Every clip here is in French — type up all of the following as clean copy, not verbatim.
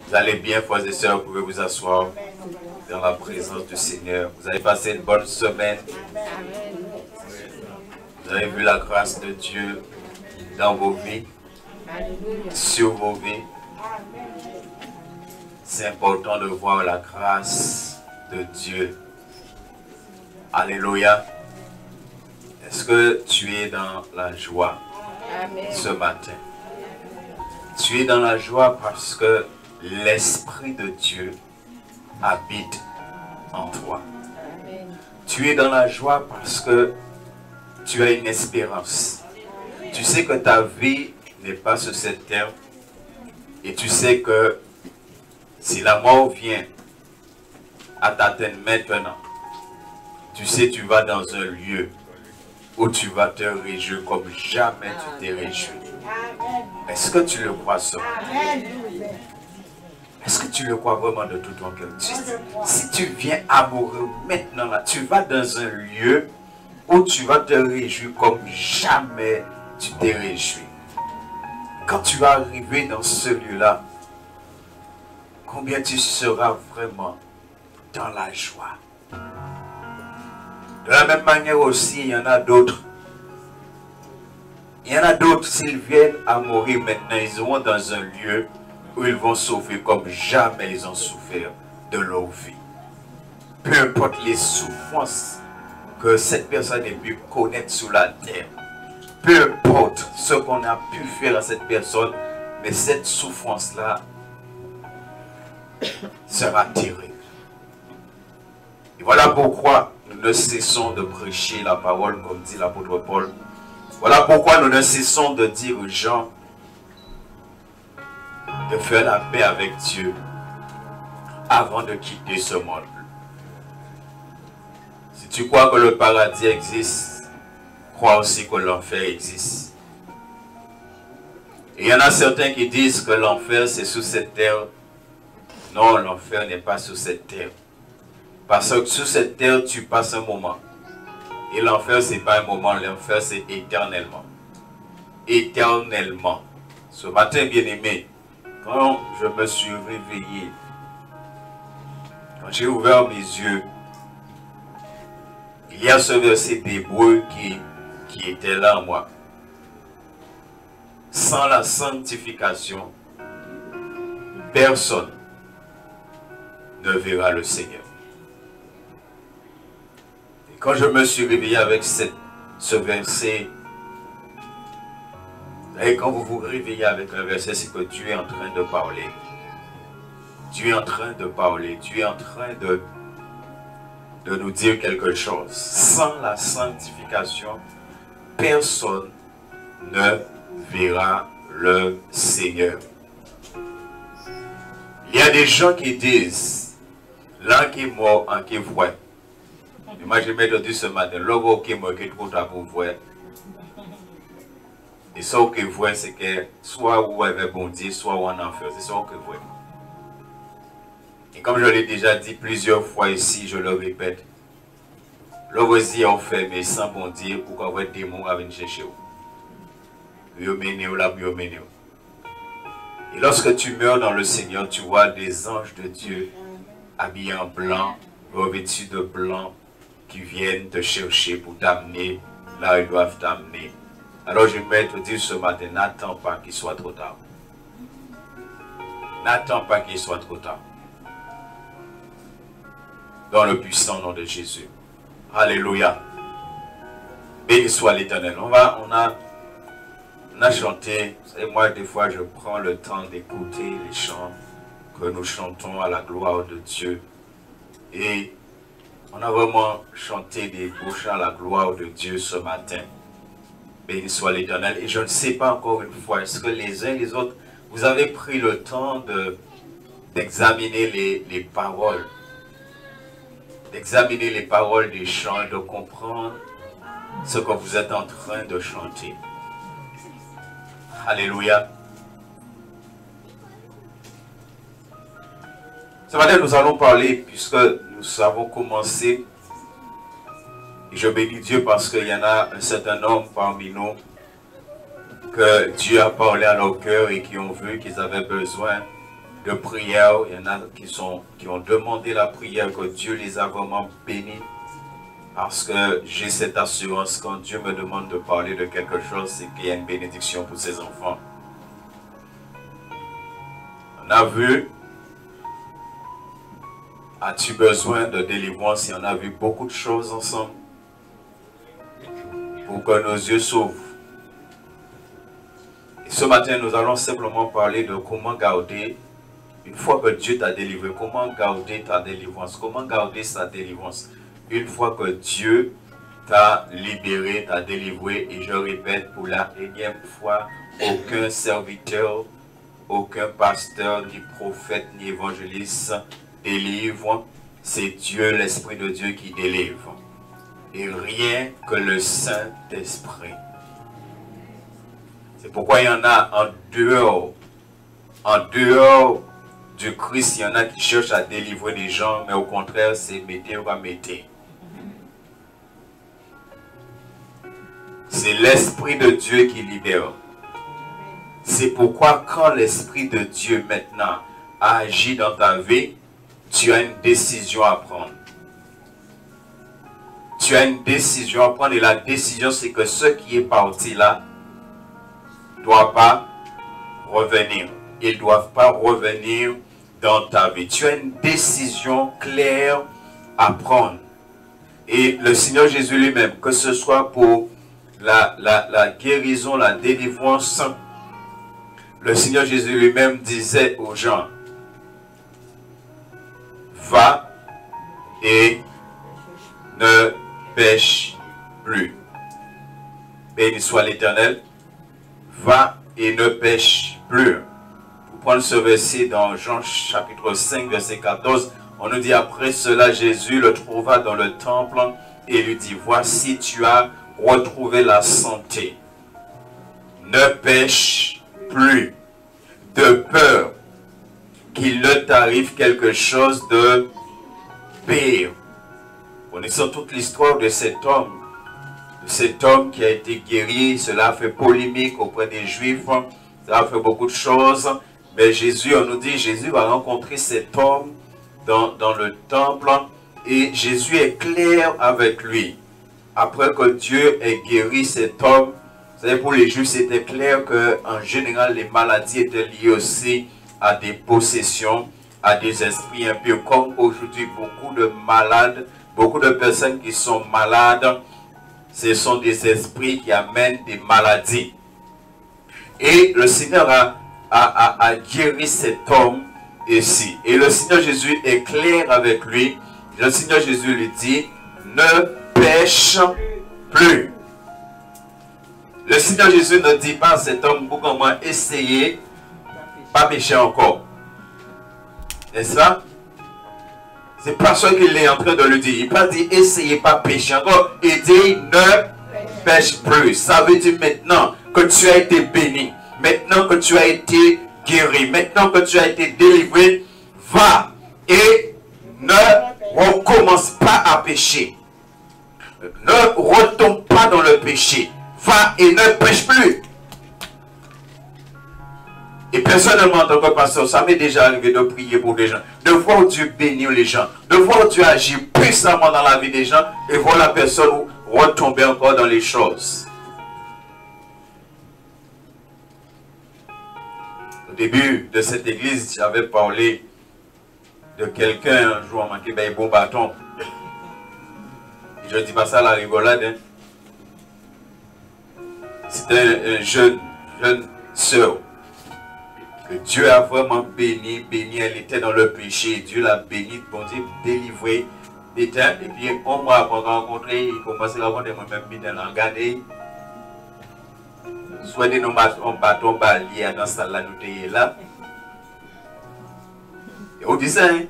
Vous allez bien, frères et sœurs, vous pouvez vous asseoir dans la présence du Seigneur. Vous avez passé une bonne semaine. Vous avez vu la grâce de Dieu dans vos vies, sur vos vies. C'est important de voir la grâce de Dieu. Alléluia. Est-ce que tu es dans la joie ce matin? Tu es dans la joie parce que l'Esprit de Dieu habite en toi. Tu es dans la joie parce que tu as une espérance. Tu sais que ta vie n'est pas sur cette terre. Et tu sais que si la mort vient à t'atteindre maintenant, tu sais tu vas dans un lieu où tu vas te réjouir comme jamais tu t'es réjoui. Est-ce que tu le crois ça? Est-ce que tu le crois vraiment de tout ton cœur? Si tu viens amoureux maintenant, là, tu vas dans un lieu où tu vas te réjouir comme jamais tu t'es réjoui. Quand tu vas arriver dans ce lieu-là, combien tu seras vraiment dans la joie. De la même manière aussi, il y en a d'autres. Il y en a d'autres, s'ils viennent à mourir maintenant, ils seront dans un lieu où ils vont souffrir comme jamais ils ont souffert de leur vie. Peu importe les souffrances que cette personne ait pu connaître sur la terre. Peu importe ce qu'on a pu faire à cette personne, mais cette souffrance-là sera terrible. Et voilà pourquoi nous ne cessons de prêcher la parole, comme dit l'apôtre Paul. Voilà pourquoi nous ne cessons de dire aux gens de faire la paix avec Dieu avant de quitter ce monde. Si tu crois que le paradis existe, crois aussi que l'enfer existe. Et il y en a certains qui disent que l'enfer c'est sous cette terre. Non, l'enfer n'est pas sous cette terre. Parce que sous cette terre, tu passes un moment. Et l'enfer, ce n'est pas un moment, l'enfer, c'est éternellement. Éternellement. Ce matin, bien-aimé, quand je me suis réveillé, quand j'ai ouvert mes yeux, il y a ce verset d'Hébreux qui était là en moi. Sans la sanctification, personne ne verra le Seigneur. Et quand je me suis réveillé avec ce verset, et quand vous vous réveillez avec un verset, c'est que Dieu est en train de parler. Dieu est en train de parler. Dieu est en train de nous dire quelque chose. Sans la sanctification, personne ne verra le Seigneur. Il y a des gens qui disent, l'un qui est mort, un qui est vrai. Et moi, je m'ai dit ce matin, l'homme qui est mort, qui est trop tard pour vrai. Et ça qui est vrai, c'est que soit vous avez bon Dieu, soit vous en enfer. C'est ça qui est vrai. Et comme je l'ai déjà dit plusieurs fois ici, je le répète, l'homme dit en fait, mais sans bon Dieu, pourquoi vous êtes démon à venir chercher vous? Et lorsque tu meurs dans le Seigneur, tu vois des anges de Dieu habillés en blanc, revêtus de blanc, qui viennent te chercher pour t'amener là où ils doivent t'amener. Alors je vais te dire ce matin, n'attends pas qu'il soit trop tard. N'attends pas qu'il soit trop tard. Dans le puissant nom de Jésus. Alléluia. Béni soit l'Éternel. On a chanté, et moi des fois je prends le temps d'écouter les chants que nous chantons à la gloire de Dieu. Et on a vraiment chanté des beaux chants à la gloire de Dieu ce matin. Béni soit l'Éternel. Et je ne sais pas encore une fois, est-ce que les uns et les autres, vous avez pris le temps d'examiner les paroles, d'examiner les paroles des chants et de comprendre ce que vous êtes en train de chanter. Alléluia. Ce matin, nous allons parler, puisque nous avons commencé, et je bénis Dieu parce qu'il y en a un certain nombre parmi nous que Dieu a parlé à leur cœur et qui ont vu qu'ils avaient besoin de prière. Il y en a qui ont demandé la prière, que Dieu les a vraiment bénis. Parce que j'ai cette assurance, quand Dieu me demande de parler de quelque chose, c'est qu'il y a une bénédiction pour ses enfants. On a vu, as-tu besoin de délivrance? Et on a vu beaucoup de choses ensemble pour que nos yeux s'ouvrent. Et ce matin, nous allons simplement parler de comment garder, une fois que Dieu t'a délivré, comment garder ta délivrance, comment garder sa délivrance. Une fois que Dieu t'a libéré, t'a délivré, et je répète pour la énième fois, aucun serviteur, aucun pasteur, ni prophète, ni évangéliste délivre. C'est Dieu, l'Esprit de Dieu qui délivre. Et rien que le Saint-Esprit. C'est pourquoi il y en a en dehors du Christ, il y en a qui cherchent à délivrer des gens, mais au contraire, c'est mettez ou pas mettez. C'est l'Esprit de Dieu qui libère. C'est pourquoi quand l'Esprit de Dieu maintenant agit dans ta vie, tu as une décision à prendre. Tu as une décision à prendre et la décision c'est que ce qui est parti là ne doit pas revenir. Ils ne doivent pas revenir dans ta vie. Tu as une décision claire à prendre. Et le Seigneur Jésus lui-même, que ce soit pour la guérison, la délivrance, le Seigneur Jésus lui-même disait aux gens, va et ne pêche plus. Béni soit l'Éternel. Va et ne pêche plus. Pour prendre ce verset dans Jean chapitre 5, verset 14, on nous dit après cela, Jésus le trouva dans le temple et lui dit, voici tu as retrouvé la santé. Ne pêche plus, de peur qu'il ne t'arrive quelque chose de pire. Connaissons toute l'histoire de cet homme qui a été guéri. Cela a fait polémique auprès des Juifs, ça a fait beaucoup de choses, mais Jésus, on nous dit, Jésus va rencontrer cet homme dans le temple, et Jésus est clair avec lui. Après que Dieu ait guéri cet homme, vous savez, pour les Juifs, c'était clair qu'en général, les maladies étaient liées aussi à des possessions, à des esprits impurs. Comme aujourd'hui, beaucoup de malades, beaucoup de personnes qui sont malades, ce sont des esprits qui amènent des maladies. Et le Seigneur a guéri cet homme ici. Et le Seigneur Jésus est clair avec lui. Le Seigneur Jésus lui dit, ne pêche plus. Le Seigneur Jésus ne dit pas à cet homme, pour comment essayer, pas pécher encore. N'est-ce pas? C'est pas ce qu'il est en train de lui dire. Il pas dit, essayez pas pécher encore. Il dit, ne pêche plus. Ça veut dire maintenant que tu as été béni. Maintenant que tu as été guéri. Maintenant que tu as été délivré. Va et ne recommence pas à pécher. Ne retombe pas dans le péché. Va et ne pêche plus. Et personnellement, en tant que pasteur, ça m'est déjà arrivé de prier pour des gens, de voir Dieu bénir les gens, de voir Dieu agir puissamment dans la vie des gens et voir la personne retomber encore dans les choses. Au début de cette église, j'avais parlé de quelqu'un, un jour, on m'a dit, ben, bon bâton. Et je ne dis pas ça à la rigolade. Hein. C'était une jeune sœur. Que Dieu a vraiment béni, elle était dans le péché, Dieu l'a béni, bon Dieu, délivré, et puis on m'a rencontré, il commençait à raconter moi-même, bien regardé, soit des noms bâton balier dans cette salle là, et on dit ça, hein?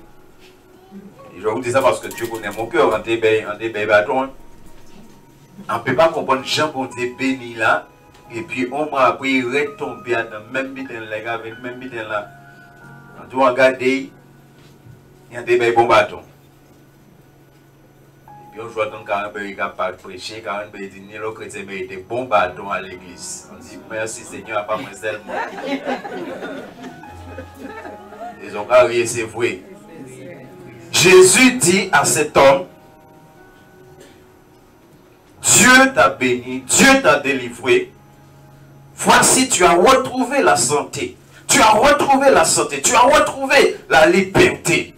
Et je vous dis ça parce que Dieu connaît mon cœur, en des bâtons, on ne peut pas comprendre Jean bon Dieu béni là. Et puis on m'a appris à retomber dans le même bidon là, même bidon là. On doit regarder, il y a des bons bâtons. Et puis on joue dans 40 il n'a pas prêché, 40 dit ni le chrétien mais des bons bâtons à l'église. On dit merci Seigneur, pas moi seulement. Les Donc, oui, c'est vrai. Jésus dit à cet homme, Dieu t'a béni, Dieu t'a délivré. Voici, tu as retrouvé la santé. Tu as retrouvé la santé. Tu as retrouvé la liberté.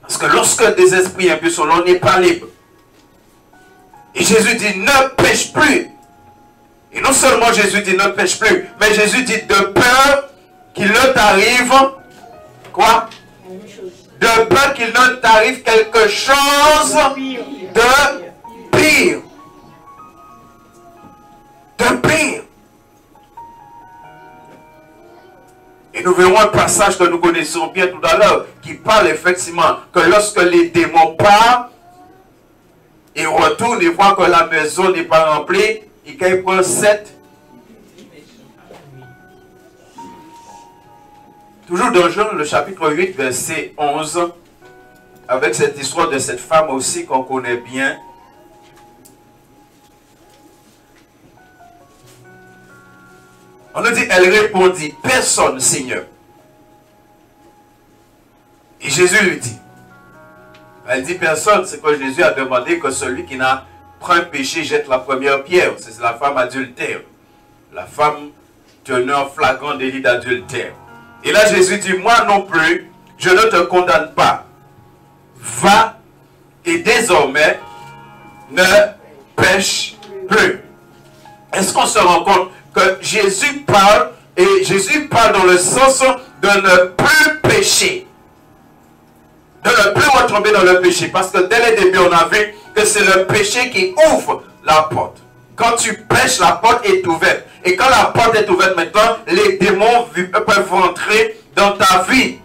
Parce que lorsque des esprits impurs sont là, on n'est pas libre. Et Jésus dit, ne pêche plus. Et non seulement Jésus dit, ne pêche plus, mais Jésus dit, de peur qu'il ne t'arrive, quoi? De peur qu'il ne t'arrive quelque chose de pire. De pire. Et nous verrons un passage que nous connaissons bien tout à l'heure, qui parle effectivement que lorsque les démons partent, ils retournent et voient que la maison n'est pas remplie, ils prennent 7. Toujours dans Jean, le chapitre 8, verset 11, avec cette histoire de cette femme aussi qu'on connaît bien. On nous dit, elle répondit, personne, Seigneur. Et Jésus lui dit, elle dit personne, c'est que Jésus a demandé que celui qui n'a point péché jette la première pierre. C'est la femme adultère. La femme tenant flagrant délit d'adultère. Et là Jésus dit, moi non plus, je ne te condamne pas. Va et désormais ne pêche plus. Est-ce qu'on se rend compte que Jésus parle, et Jésus parle dans le sens de ne plus pécher. De ne plus retomber dans le péché. Parce que dès le début, on a vu que c'est le péché qui ouvre la porte. Quand tu pêches, la porte est ouverte. Et quand la porte est ouverte maintenant, les démons peuvent rentrer dans ta vie.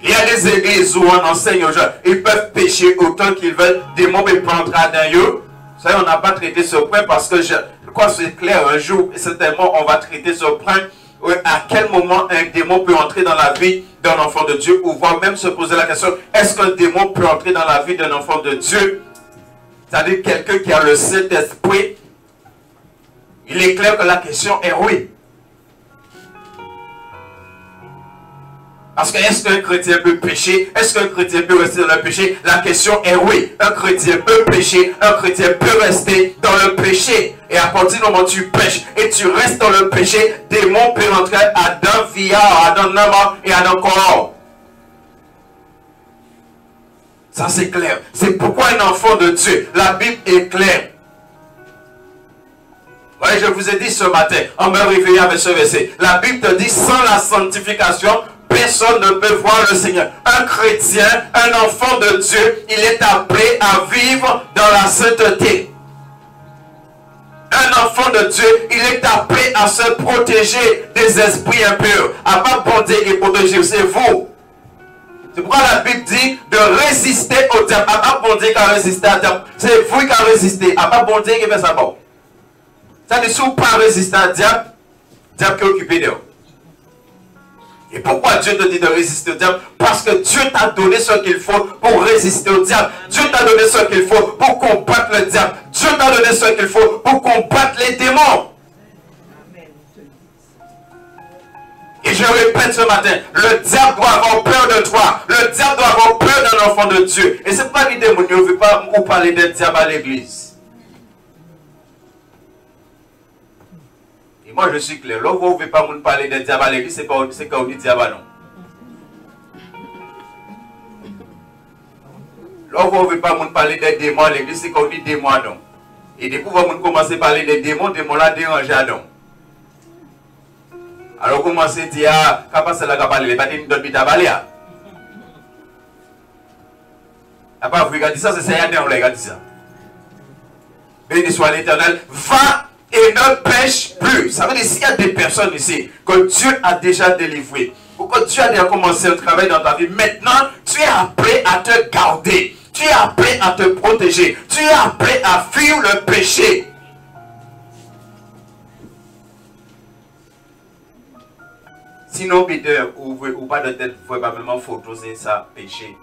Il y a des églises où on enseigne aux gens, ils peuvent pécher autant qu'ils veulent, des démons peuvent rentrer dans eux. Ça, on n'a pas traité ce point parce que je crois que c'est clair, un jour, certainement, on va traiter ce point. À quel moment un démon peut entrer dans la vie d'un enfant de Dieu, ou voire même se poser la question, est-ce qu'un démon peut entrer dans la vie d'un enfant de Dieu? C'est-à-dire quelqu'un qui a le Saint-Esprit. Il est clair que la question est oui. Parce que est-ce qu'un chrétien peut pécher? Est-ce qu'un chrétien peut rester dans le péché? La question est oui. Un chrétien peut pécher, un chrétien peut rester dans le péché. Et à partir du moment où tu pêches et tu restes dans le péché, démon peut rentrer à d'un via, à d'un âme et à d'un corps. Ça c'est clair. C'est pourquoi un enfant de Dieu, la Bible est claire. Oui, je vous ai dit ce matin, en me réveillant avec ce verset, la Bible te dit, sans la sanctification, personne ne peut voir le Seigneur. Un chrétien, un enfant de Dieu, il est appelé à vivre dans la sainteté. Un enfant de Dieu, il est appelé à se protéger des esprits impurs. À pas bondir et protéger, c'est vous. C'est pourquoi la Bible dit de résister au diable. À pas bondir qu'à résister au diable. C'est vous qui avez résisté. À pas bondir qui fait ça bon. Ça dit, si vous ne pas résister au diable, le diable qui est occupé d'eux. Et pourquoi Dieu te dit de résister au diable? Parce que Dieu t'a donné ce qu'il faut pour résister au diable. Dieu t'a donné ce qu'il faut pour combattre le diable. Dieu t'a donné ce qu'il faut pour combattre les démons. Et je répète ce matin, le diable doit avoir peur de toi. Le diable doit avoir peur d'un enfant de Dieu. Et c'est pas les démons, ne veut pas vous parler d'un diable à l'église. Et moi je suis clair, là où vous ne pouvez pas me parler d'un diable à l'église, c'est quand on dit diable non. Là où vous ne pouvez pas me parler des démons à l'église, c'est quand on dit démon non. Et du coup, vous commencez à parler des démons, démons là dérangent à non. Alors vous commencez à dire, ah, quand c'est là qu'on parle, les bâtiments de Bitabalia. Après, vous regardez ça, c'est ça, on regarde ça. Béni soit l'Éternel, va et ne pêche plus. Ça veut dire s'il y a des personnes ici que Dieu a déjà délivrées, ou que Dieu a déjà commencé un travail dans ta vie, maintenant tu es appelé à te garder, tu es appelé à te protéger, tu es appelé à fuir le péché. Sinon, Peter, ou pas de tête, probablement faut oser ça, péché.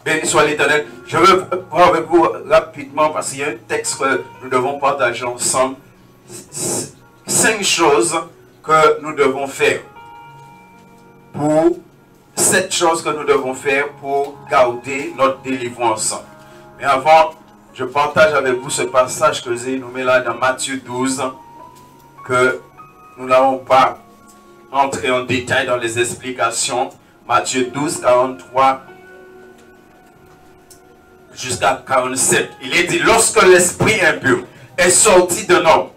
Béni soit l'Éternel. Je veux voir avec vous rapidement parce qu'il y a un texte que nous devons partager ensemble. 5 choses que nous devons faire. 7 choses que nous devons faire pour garder notre délivrance. Mais avant, je partage avec vous ce passage que j'ai nommé là dans Matthieu 12, que nous n'allons pas entrer en détail dans les explications. Matthieu 12, 43 jusqu'à 47. Il est dit, lorsque l'esprit impur est sorti d'un homme,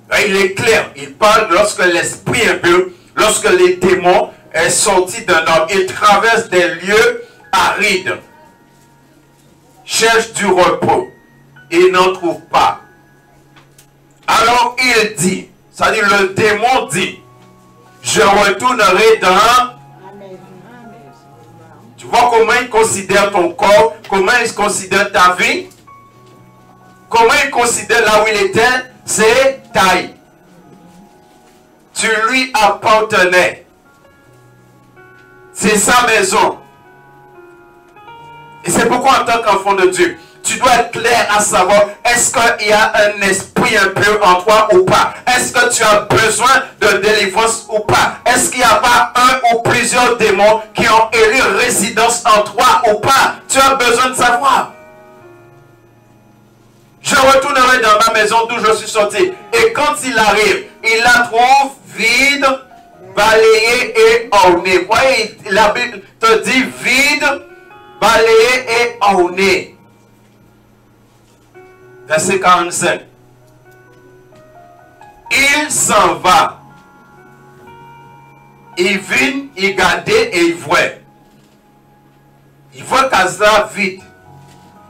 là, il est clair, il parle lorsque l'esprit impur, lorsque les démons est sorti d'un homme, il traverse des lieux arides, cherche du repos et n'en trouve pas. Alors il dit, c'est-à-dire le démon dit, je retournerai dans... Tu vois comment il considère ton corps, comment il considère ta vie, comment il considère là où il était, c'est taille. Tu lui appartenais. C'est sa maison. Et c'est pourquoi en tant qu'enfant de Dieu, tu dois être clair à savoir, est-ce qu'il y a un esprit impur en toi ou pas? Est-ce que tu as besoin de délivrance ou pas? Est-ce qu'il n'y a pas un ou plusieurs démons qui ont élu résidence en toi ou pas? Tu as besoin de savoir. Je retournerai dans ma maison d'où je suis sorti. Et quand il arrive, il la trouve vide, balayée et ornée. Vous voyez, la Bible te dit vide, balayée et ornée. Verset 45. Il s'en va. Il vient, il garde et il voit. Il voit casa vide.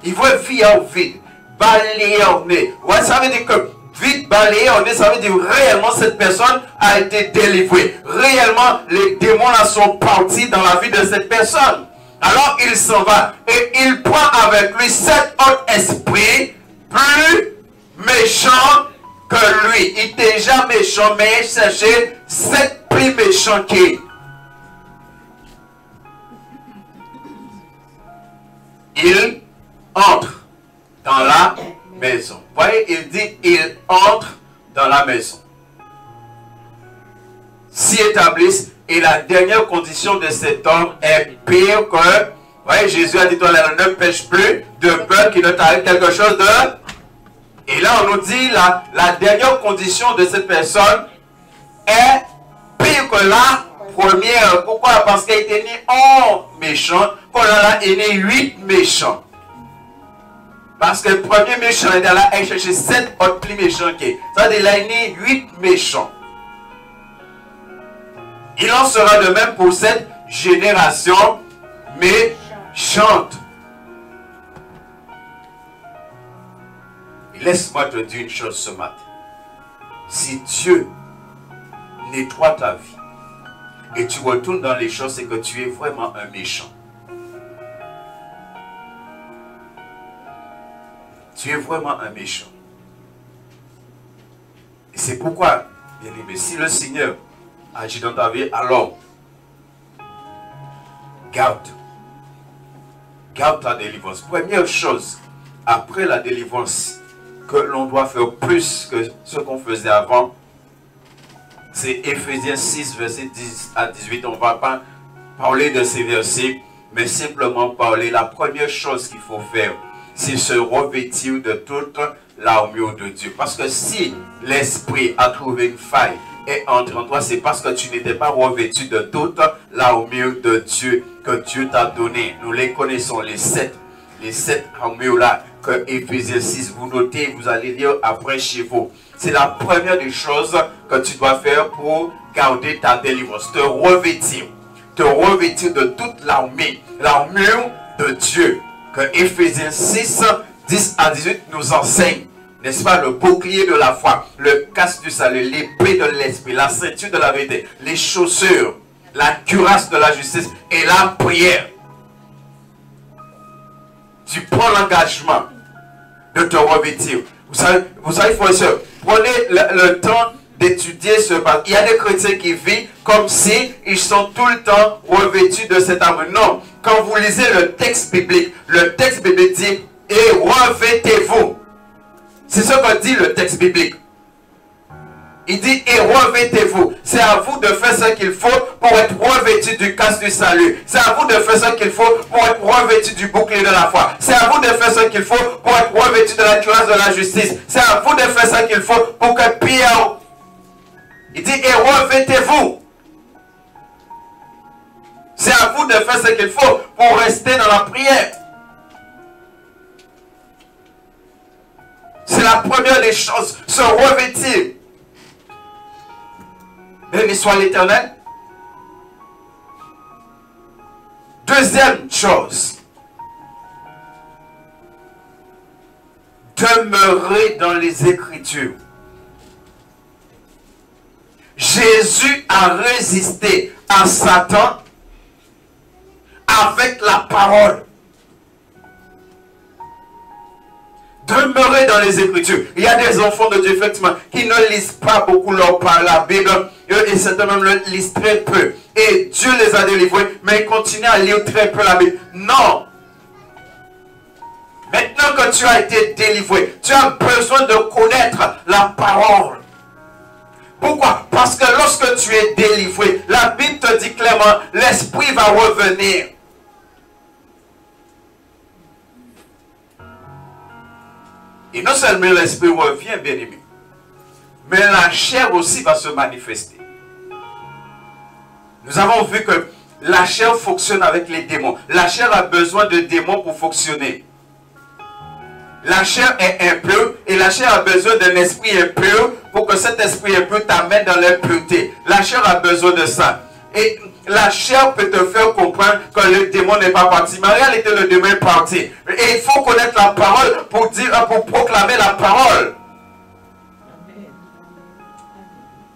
Il voit fille vide. Balayé, orné. Ouais, ça veut dire que vide, balayé, orné, ça veut dire réellement cette personne a été délivrée. Réellement, les démons là sont partis dans la vie de cette personne. Alors il s'en va et il prend avec lui 7 autres esprits plus méchants que lui. Il est déjà méchant, mais il cherchait 7 plus méchants qu'il. Il entre dans la maison. Vous voyez, il dit, il entre dans la maison. S'y établissent, et la dernière condition de cet homme est pire que, vous voyez, Jésus a dit, toi, ne pêche plus de peur qu'il ne t'arrive quelque chose de... Et là, on nous dit, la dernière condition de cette personne est pire que la première. Pourquoi? Parce qu'il était né 11 méchants, qu'on a est né 8 méchants. Parce que le premier méchant est là, il cherchait 7 autres plus méchants qui. Ça veut dire qu'il a né 8 méchants. Il en sera de même pour cette génération méchante. Laisse-moi te dire une chose ce matin. Si Dieu nettoie ta vie et tu retournes dans les choses, c'est que tu es vraiment un méchant. Tu es vraiment un méchant. Et c'est pourquoi, bien aimé, si le Seigneur agit dans ta vie, alors garde ta délivrance. Première chose, après la délivrance, que l'on doit faire plus que ce qu'on faisait avant, c'est Éphésiens 6, verset 10 à 18. On ne va pas parler de ces versets, mais simplement parler. La première chose qu'il faut faire, c'est se revêtir de toute l'armure de Dieu. Parce que si l'esprit a trouvé une faille et entre en toi, c'est parce que tu n'étais pas revêtu de toute l'armure de Dieu que Dieu t'a donné. Nous les connaissons, les sept armures là, que Éphésiens 6, vous notez, vous allez lire après chez vous. C'est la première des choses que tu dois faire pour garder ta délivrance. Te revêtir de toute l'armure de Dieu. Que Éphésiens 6, 10 à 18 nous enseigne. N'est-ce pas? Le bouclier de la foi, le casque du salut, l'épée de l'esprit, la ceinture de la vérité, les chaussures, la cuirasse de la justice et la prière. Tu prends l'engagement de te revêtir. Vous savez, frères et sœurs, prenez le temps d'étudier ce passage. Il y a des chrétiens qui vivent comme si ils sont tout le temps revêtus de cette armure. Non, quand vous lisez le texte biblique dit « Et revêtez-vous ». C'est ce que dit le texte biblique. Il dit, et revêtez-vous. C'est à vous de faire ce qu'il faut pour être revêtu du casque du salut. C'est à vous de faire ce qu'il faut pour être revêtu du bouclier de la foi. C'est à vous de faire ce qu'il faut pour être revêtu de la cuirasse de la justice. C'est à vous de faire ce qu'il faut pour que Pierre... Il dit, et revêtez-vous. C'est à vous de faire ce qu'il faut pour rester dans la prière. C'est la première des choses, se revêtir. Béni soit l'Éternel. Deuxième chose, demeurer dans les Écritures. Jésus a résisté à Satan avec la parole. Demeurer dans les Écritures. Il y a des enfants de Dieu, effectivement, qui ne lisent pas beaucoup la Bible, et certains même le lisent très peu. Et Dieu les a délivrés, mais ils continuent à lire très peu la Bible. Non. Maintenant que tu as été délivré, tu as besoin de connaître la parole. Pourquoi? Parce que lorsque tu es délivré, la Bible te dit clairement, l'Esprit va revenir. Et non seulement l'Esprit revient, bien aimé, mais la chair aussi va se manifester. Nous avons vu que la chair fonctionne avec les démons. La chair a besoin de démons pour fonctionner. La chair est impure et la chair a besoin d'un esprit impur pour que cet esprit impur t'amène dans l'impureté. La chair a besoin de ça. Et la chair peut te faire comprendre que le démon n'est pas parti. Mais en réalité, le démon est parti. Et il faut connaître la parole pour proclamer la parole.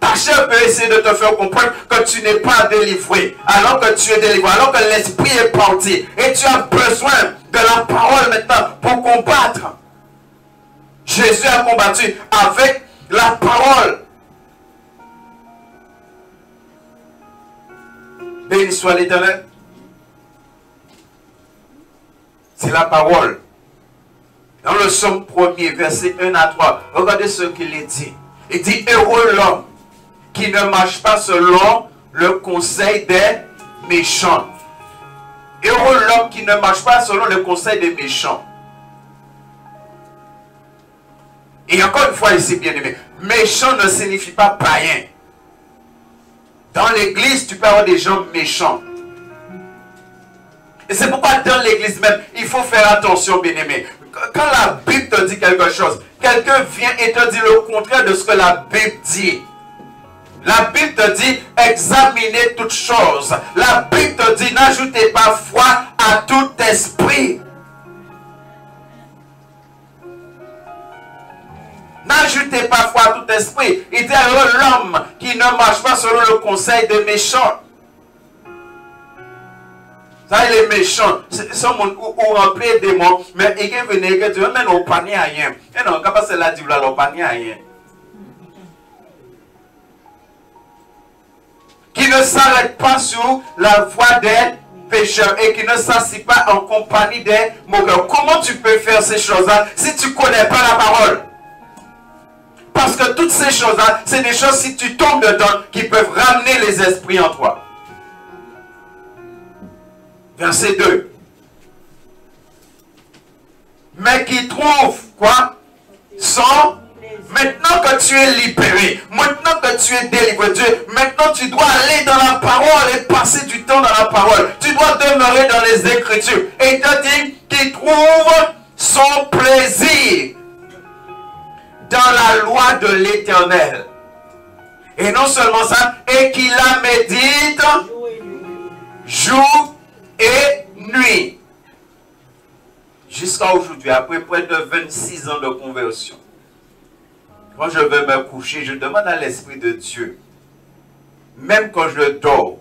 Ta chair peut essayer de te faire comprendre que tu n'es pas délivré, alors que tu es délivré, alors que l'esprit est parti. Et tu as besoin de la parole maintenant pour combattre. Jésus a combattu avec la parole. Béni soit l'Éternel. C'est la parole. Dans le psaume 1er, verset 1 à 3, regardez ce qu'il est dit. Il dit, heureux l'homme qui ne marche pas selon le conseil des méchants. Heureux l'homme qui ne marche pas selon le conseil des méchants. Et encore une fois ici, bien aimé, méchant ne signifie pas païen. Dans l'église, tu peux avoir des gens méchants. Et c'est pourquoi dans l'église même, il faut faire attention, bien aimé. Quand la Bible te dit quelque chose, quelqu'un vient et te dit le contraire de ce que la Bible dit. La Bible te dit, examinez toutes choses. La Bible te dit, n'ajoutez pas foi à tout esprit. N'ajoutez pas foi à tout esprit. Il dit alors l'homme qui ne marche pas selon le conseil des méchants. Ça, il est méchant. C'est un monde où rempli de démons. Mais il vient venir que tu veux même au panier à rien. Et non, quand c'est là, tu veux au panier à rien. Qui ne s'arrête pas sur la voie des pécheurs et qui ne s'assied pas en compagnie des moqueurs. Comment tu peux faire ces choses-là si tu ne connais pas la parole? Parce que toutes ces choses-là, c'est des choses, si tu tombes dedans, qui peuvent ramener les esprits en toi. Verset 2. Mais qui trouve quoi? Son... Maintenant que tu es libéré, maintenant que tu es délivré, maintenant tu dois aller dans la parole et passer du temps dans la parole. Tu dois demeurer dans les Écritures. Et il te dit qu'il trouve son plaisir dans la loi de l'Éternel. Et non seulement ça, et qu'il la médite jour et nuit. Jusqu'à aujourd'hui, après près de 26 ans de conversion. Quand je vais me coucher, je demande à l'Esprit de Dieu, même quand je dors,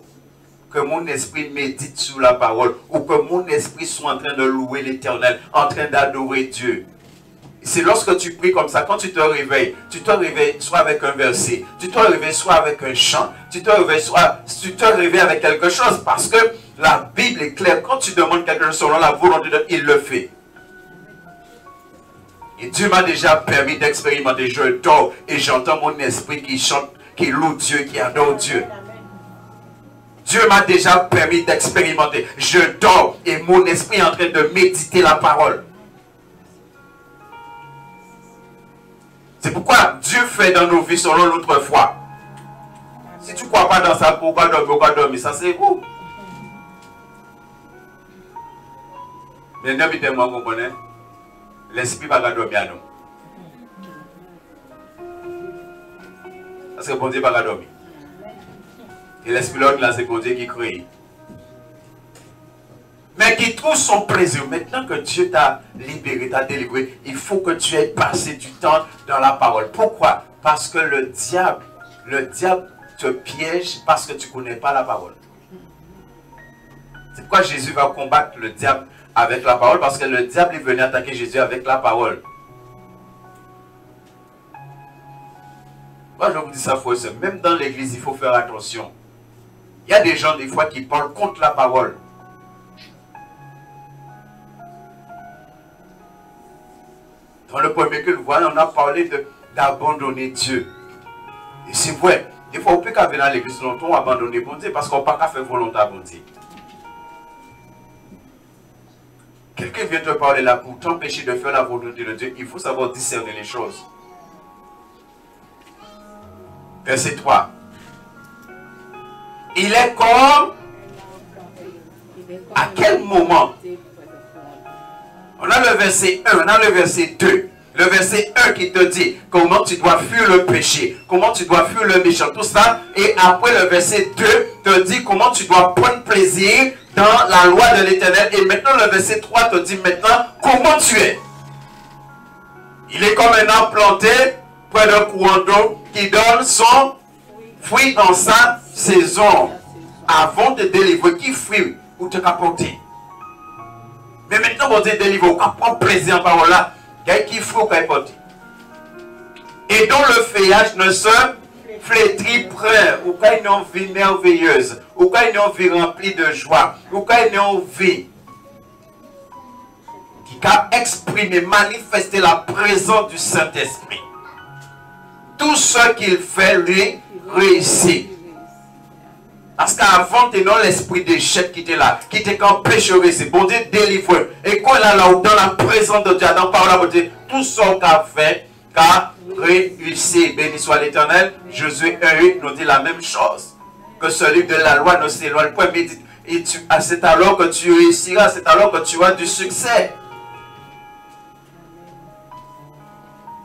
que mon esprit médite sur la parole, ou que mon esprit soit en train de louer l'Éternel, en train d'adorer Dieu. C'est lorsque tu pries comme ça, quand tu te réveilles soit avec un verset, tu te réveilles soit avec un chant, tu te réveilles avec quelque chose, parce que la Bible est claire. Quand tu demandes quelque chose selon la volonté de Dieu, il le fait. Et Dieu m'a déjà permis d'expérimenter. Je dors et j'entends mon esprit qui chante, qui loue Dieu, qui adore Dieu. Dieu m'a déjà permis d'expérimenter. Je dors et mon esprit est en train de méditer la parole. C'est pourquoi Dieu fait dans nos vies selon notre foi. Si tu ne crois pas dans ça, pourquoi dormir? Ça c'est où? Les noms évidemment vous connaissez. L'esprit va dormir à nous. Parce que bon Dieu va dormir. Et l'esprit là, c'est bon Dieu qui crée. Mais qui trouve son plaisir. Maintenant que Dieu t'a libéré, t'a délivré, il faut que tu aies passé du temps dans la parole. Pourquoi? Parce que le diable te piège parce que tu ne connais pas la parole. C'est pourquoi Jésus va combattre le diable avec la parole, parce que le diable est venu attaquer Jésus avec la parole. Moi je vous dis ça, frère, même dans l'église, il faut faire attention. Il y a des gens des fois qui parlent contre la parole. Dans le premier culte, vous voyez, on a parlé d'abandonner Dieu. Et c'est vrai, des fois, on peut qu'à venir à l'église longtemps, abandonner bon Dieu, parce qu'on ne peut pas faire volonté à bon Dieu. Quelqu'un vient te parler là pour t'empêcher de faire la volonté de Dieu. Il faut savoir discerner les choses. Verset 3. Il est comme... À quel moment? On a le verset 1, on a le verset 2. Le verset 1 qui te dit comment tu dois fuir le péché, comment tu dois fuir le méchant, tout ça. Et après le verset 2 te dit comment tu dois prendre plaisir dans la loi de l'Éternel. Et maintenant le verset 3 te dit maintenant comment tu es. Il est comme un arbre planté près d'un courant d'eau qui donne son fruit dans sa saison. Avant de délivrer, qui fruit ou te capoter. Mais maintenant, vous êtes délivré, vous prendre plaisir en parole là. Qui fruit ou capoter. Et dont le feuillage ne se flétrit point, ou quand il y a une vie merveilleuse, ou quand il y a une vie remplie de joie, ou quand il y a une vie qui a exprimé, manifesté la présence du Saint-Esprit. Tout ce qu'il fait, lui, réussit. Parce qu'avant, tu as l'esprit d'échec qui était là, qui était qu'en pécheré, c'est bon Dieu délivre. Et quand il est là, dans la présence de Dieu, dans la parole de Dieu, tout ce qu'il a fait, qu'a réussi. Béni soit l'Éternel. Josué 1:8 nous dit la même chose. Que celui de la loi ne s'éloigne point. Et c'est alors que tu réussiras, c'est alors que tu as du succès.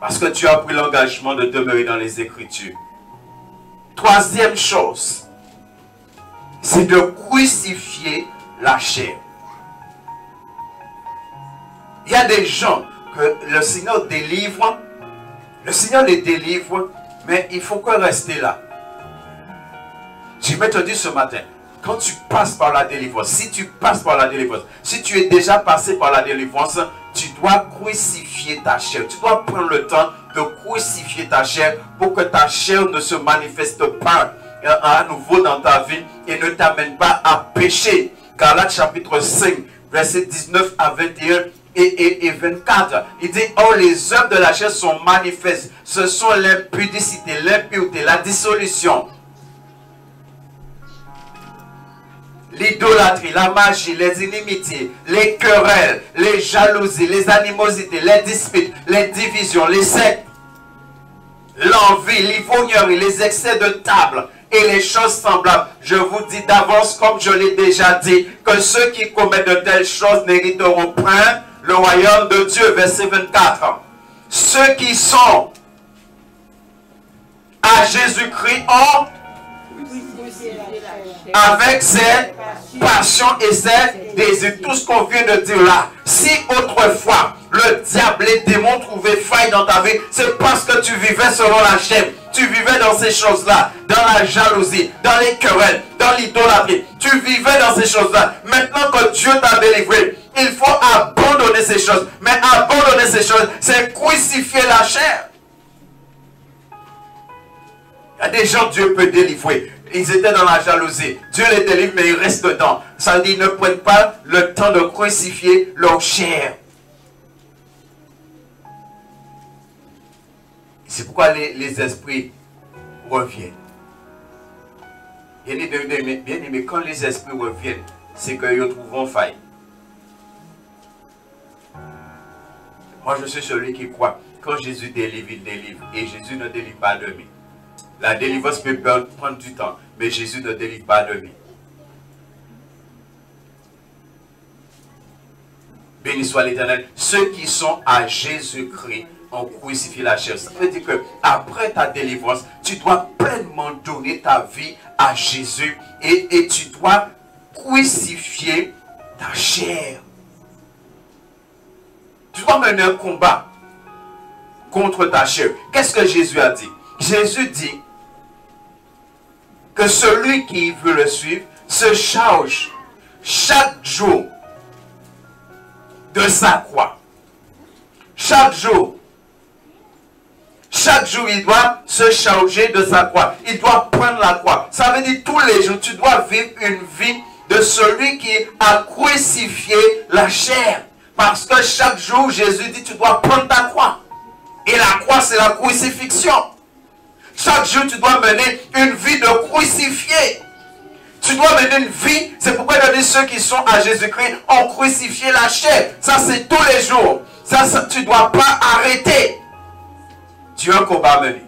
Parce que tu as pris l'engagement de demeurer dans les Écritures. Troisième chose, c'est de crucifier la chair. Il y a des gens que le Seigneur délivre, le Seigneur les délivre, mais il faut que rester là. Je vais te dire ce matin, quand tu passes par la délivrance, si tu passes par la délivrance, si tu es déjà passé par la délivrance, tu dois crucifier ta chair. Tu dois prendre le temps de crucifier ta chair pour que ta chair ne se manifeste pas à nouveau dans ta vie et ne t'amène pas à pécher. Galates chapitre 5, versets 19 à 21 et 24. Il dit, oh, les œuvres de la chair sont manifestes. Ce sont l'impudicité, l'impureté, la dissolution, l'idolâtrie, la magie, les inimitiés, les querelles, les jalousies, les animosités, les disputes, les divisions, les sectes, l'envie, l'ivrognerie, les excès de table et les choses semblables. Je vous dis d'avance, comme je l'ai déjà dit, que ceux qui commettent de telles choses n'hériteront point le royaume de Dieu. Verset 24. Ceux qui sont à Jésus-Christ ont avec ses passions et ses désirs. Tout ce qu'on vient de dire là. Si autrefois le diable, les démons trouvaient faille dans ta vie, c'est parce que tu vivais selon la chair. Tu vivais dans ces choses-là, dans la jalousie, dans les querelles, dans l'idolâtrie. Tu vivais dans ces choses-là. Maintenant que Dieu t'a délivré, Il faut abandonner ces choses. Mais abandonner ces choses, c'est crucifier la chair. Il y a des gens, Dieu peut délivrer. Ils étaient dans la jalousie. Dieu les délivre, mais ils restent dedans. Ça veut dire qu'ils ne prennent pas le temps de crucifier leur chair. C'est pourquoi les esprits reviennent. Bien aimé, quand les esprits reviennent, c'est qu'ils trouvent faille. Moi, je suis celui qui croit. Quand Jésus délivre, il délivre. Et Jésus ne délivre pas de demi. La délivrance peut prendre du temps, mais Jésus ne délivre pas de demi. Béni soit l'Éternel. Ceux qui sont à Jésus-Christ ont crucifié la chair. Ça veut dire que après ta délivrance, tu dois pleinement donner ta vie à Jésus et tu dois crucifier ta chair. Tu dois mener un combat contre ta chair. Qu'est-ce que Jésus a dit? Jésus dit que celui qui veut le suivre se charge chaque jour de sa croix. Chaque jour, il doit se charger de sa croix. Il doit prendre la croix. Ça veut dire tous les jours, tu dois vivre une vie de celui qui a crucifié la chair. Parce que chaque jour, Jésus dit, tu dois prendre ta croix. Et la croix, c'est la crucifixion. Chaque jour, tu dois mener une vie de crucifié. Tu dois mener une vie. C'est pourquoi il a dit ceux qui sont à Jésus-Christ ont crucifié la chair. Ça, c'est tous les jours. Ça, tu ne dois pas arrêter. Tu as un combat à mener.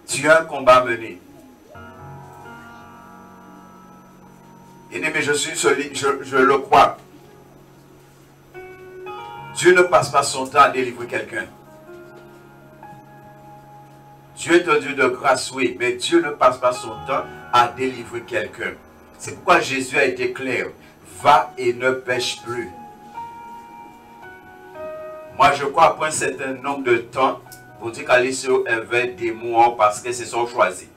Tu as un combat à mener. Bien-aimé, je suis celui, je le crois. Dieu ne passe pas son temps à délivrer quelqu'un. Dieu est un Dieu de grâce, oui, mais Dieu ne passe pas son temps à délivrer quelqu'un. C'est pourquoi Jésus a été clair. Va et ne pêche plus. Moi, je crois après un certain nombre de temps, vous dites qu'aller sur un verre des mois parce que c'est son choisi.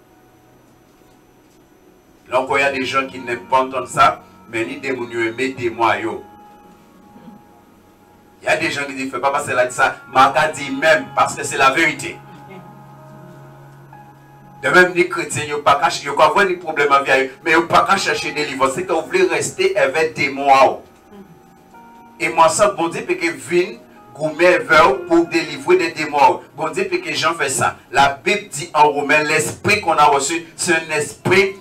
Donc, il y a des gens qui n'aiment pas entendre ça, mais ni des gens qui aiment des mois. Il y a des gens qui disent, fais pas passer là de ça. Marca dit même parce que c'est la vérité. De même, les chrétiens, ils n'ont pas avoir des problèmes avec eux, mais ils n'ont pas chercher des livres. C'est que vous voulez rester avec des mois. Et moi, ça, bon Dieu, parce que vin, gourmet pour délivrer des démons. Bon Dieu, parce que Jean fait ça. La Bible dit en Romains, l'esprit qu'on a reçu, c'est un esprit